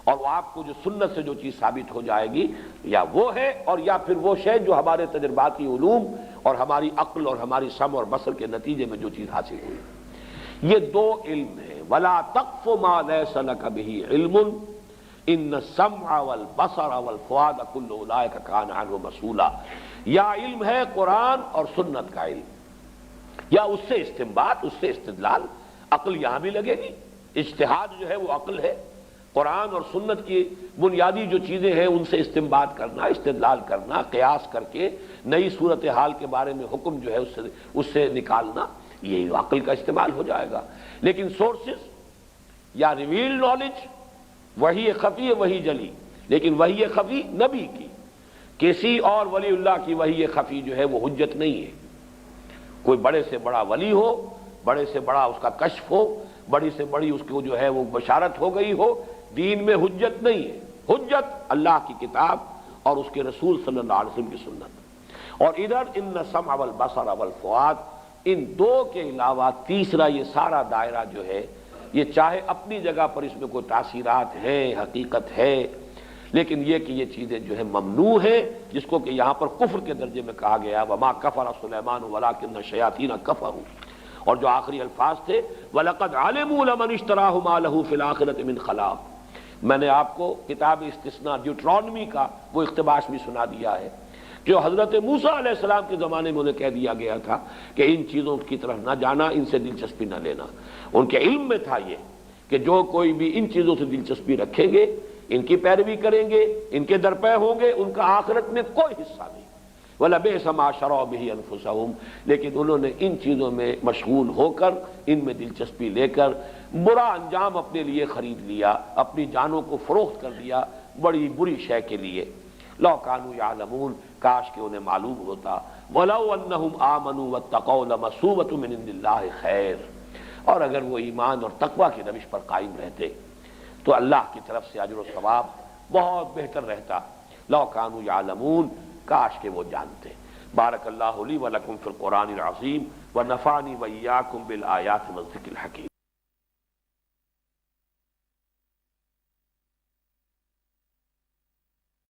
A: اور وہ آپ کو جو سنت سے جو چیز ثابت ہو جائے گی یا وہ ہے اور یا پھر وہ شے جو ہمارے تجرباتی علوم اور ہماری عقل اور ہماری سمع اور بصر کے نتیجے میں جو چیز حاصل ہوئی۔ یہ دو علم ہیں، ولا تقف ما لیس لک بہ علم ان السمع والبصر والفؤاد کل اولئک کان عنہ مسئولا۔ یا علم ہے قرآن اور سنت کا علم، یا اس سے استنباط، اس سے استدلال، عقل یہاں بھی لگے گی، اجتہاد جو ہے وہ عقل ہے، قرآن اور سنت کی بنیادی جو چیزیں ہیں ان سے استنباط کرنا، استدلال کرنا، قیاس کر کے نئی صورتحال کے بارے میں حکم جو ہے اس سے نکالنا، یہ عقل کا استعمال ہو جائے گا۔ لیکن سورسز یا ریویل نالج وہی خفی وہی جلی، لیکن وہی خفی نبی کی، کسی اور ولی اللہ کی وہی خفی جو ہے وہ حجت نہیں ہے۔ کوئی بڑے سے بڑا ولی ہو، بڑے سے بڑا اس کا کشف ہو، بڑی سے بڑی اس کو جو ہے وہ بشارت ہو گئی ہو، دین میں حجت نہیں ہے۔ حجت اللہ کی کتاب اور اس کے رسول صلی اللہ علیہ وسلم کی سنت۔ اور ادھر ان السمع والبصر والفؤاد، ان دو کے علاوہ تیسرا یہ سارا دائرہ جو ہے، یہ چاہے اپنی جگہ پر اس میں کوئی تاثیرات ہیں، حقیقت ہے، لیکن یہ کہ یہ چیزیں جو ہے ممنوع ہیں، جس کو کہ یہاں پر کفر کے درجے میں کہا گیا وما کفر سلیمان ولکن الشیاطین کفروا، اور جو آخری الفاظ تھے وَلَقَدْ عَلِمُوا لَمَنِ اشْتَرَاهُ مَا لَهُ فِي الْآخِرَةِ مِنْ خَلَاقٍ۔ میں نے آپ کو کتاب استثناء ڈیوٹرانومی کا وہ اقتباس بھی سنا دیا ہے جو حضرت موسیٰ علیہ السلام کے زمانے میں انہیں کہہ دیا گیا تھا کہ ان چیزوں کی طرف نہ جانا، ان سے دلچسپی نہ لینا۔ ان کے علم میں تھا یہ کہ جو کوئی بھی ان چیزوں سے دلچسپی رکھیں گے، ان کی پیروی کریں گے، ان کے درپے ہوں گے، ان کا آخرت میں کوئی حصہ نہیں۔ وَلَبِئْسَ مَا شَرَوْا بِهِ أَنفُسَهُمْ، لیکن انہوں نے ان چیزوں میں مشغول ہو کر، ان میں دلچسپی لے کر برا انجام اپنے لیے خرید لیا، اپنی جانوں کو فروخت کر دیا بڑی بری شے کے لیے۔ لَوْ كَانُوا يَعْلَمُونَ، کاش کہ انہیں معلوم ہوتا، وَلَوْ أَنَّهُمْ آمَنُوا وَاتَّقَوْا لَمَثُوبَةٌ مِّنْ عِندِ اللَّهِ خَيْرٌ، اور اگر وہ ایمان اور تقوی کی روش پر قائم رہتے تو اللہ کی طرف سے اجر و ثواب بہت بہتر رہتا۔ لَوْ كَانُوا يَعْلَمُونَ، کاش کہ وہ جانتے۔ بارک اللہ لی ولکم فی القرآن العظیم ونفعنی وإیاکم بالآیات والذکر الحکیم۔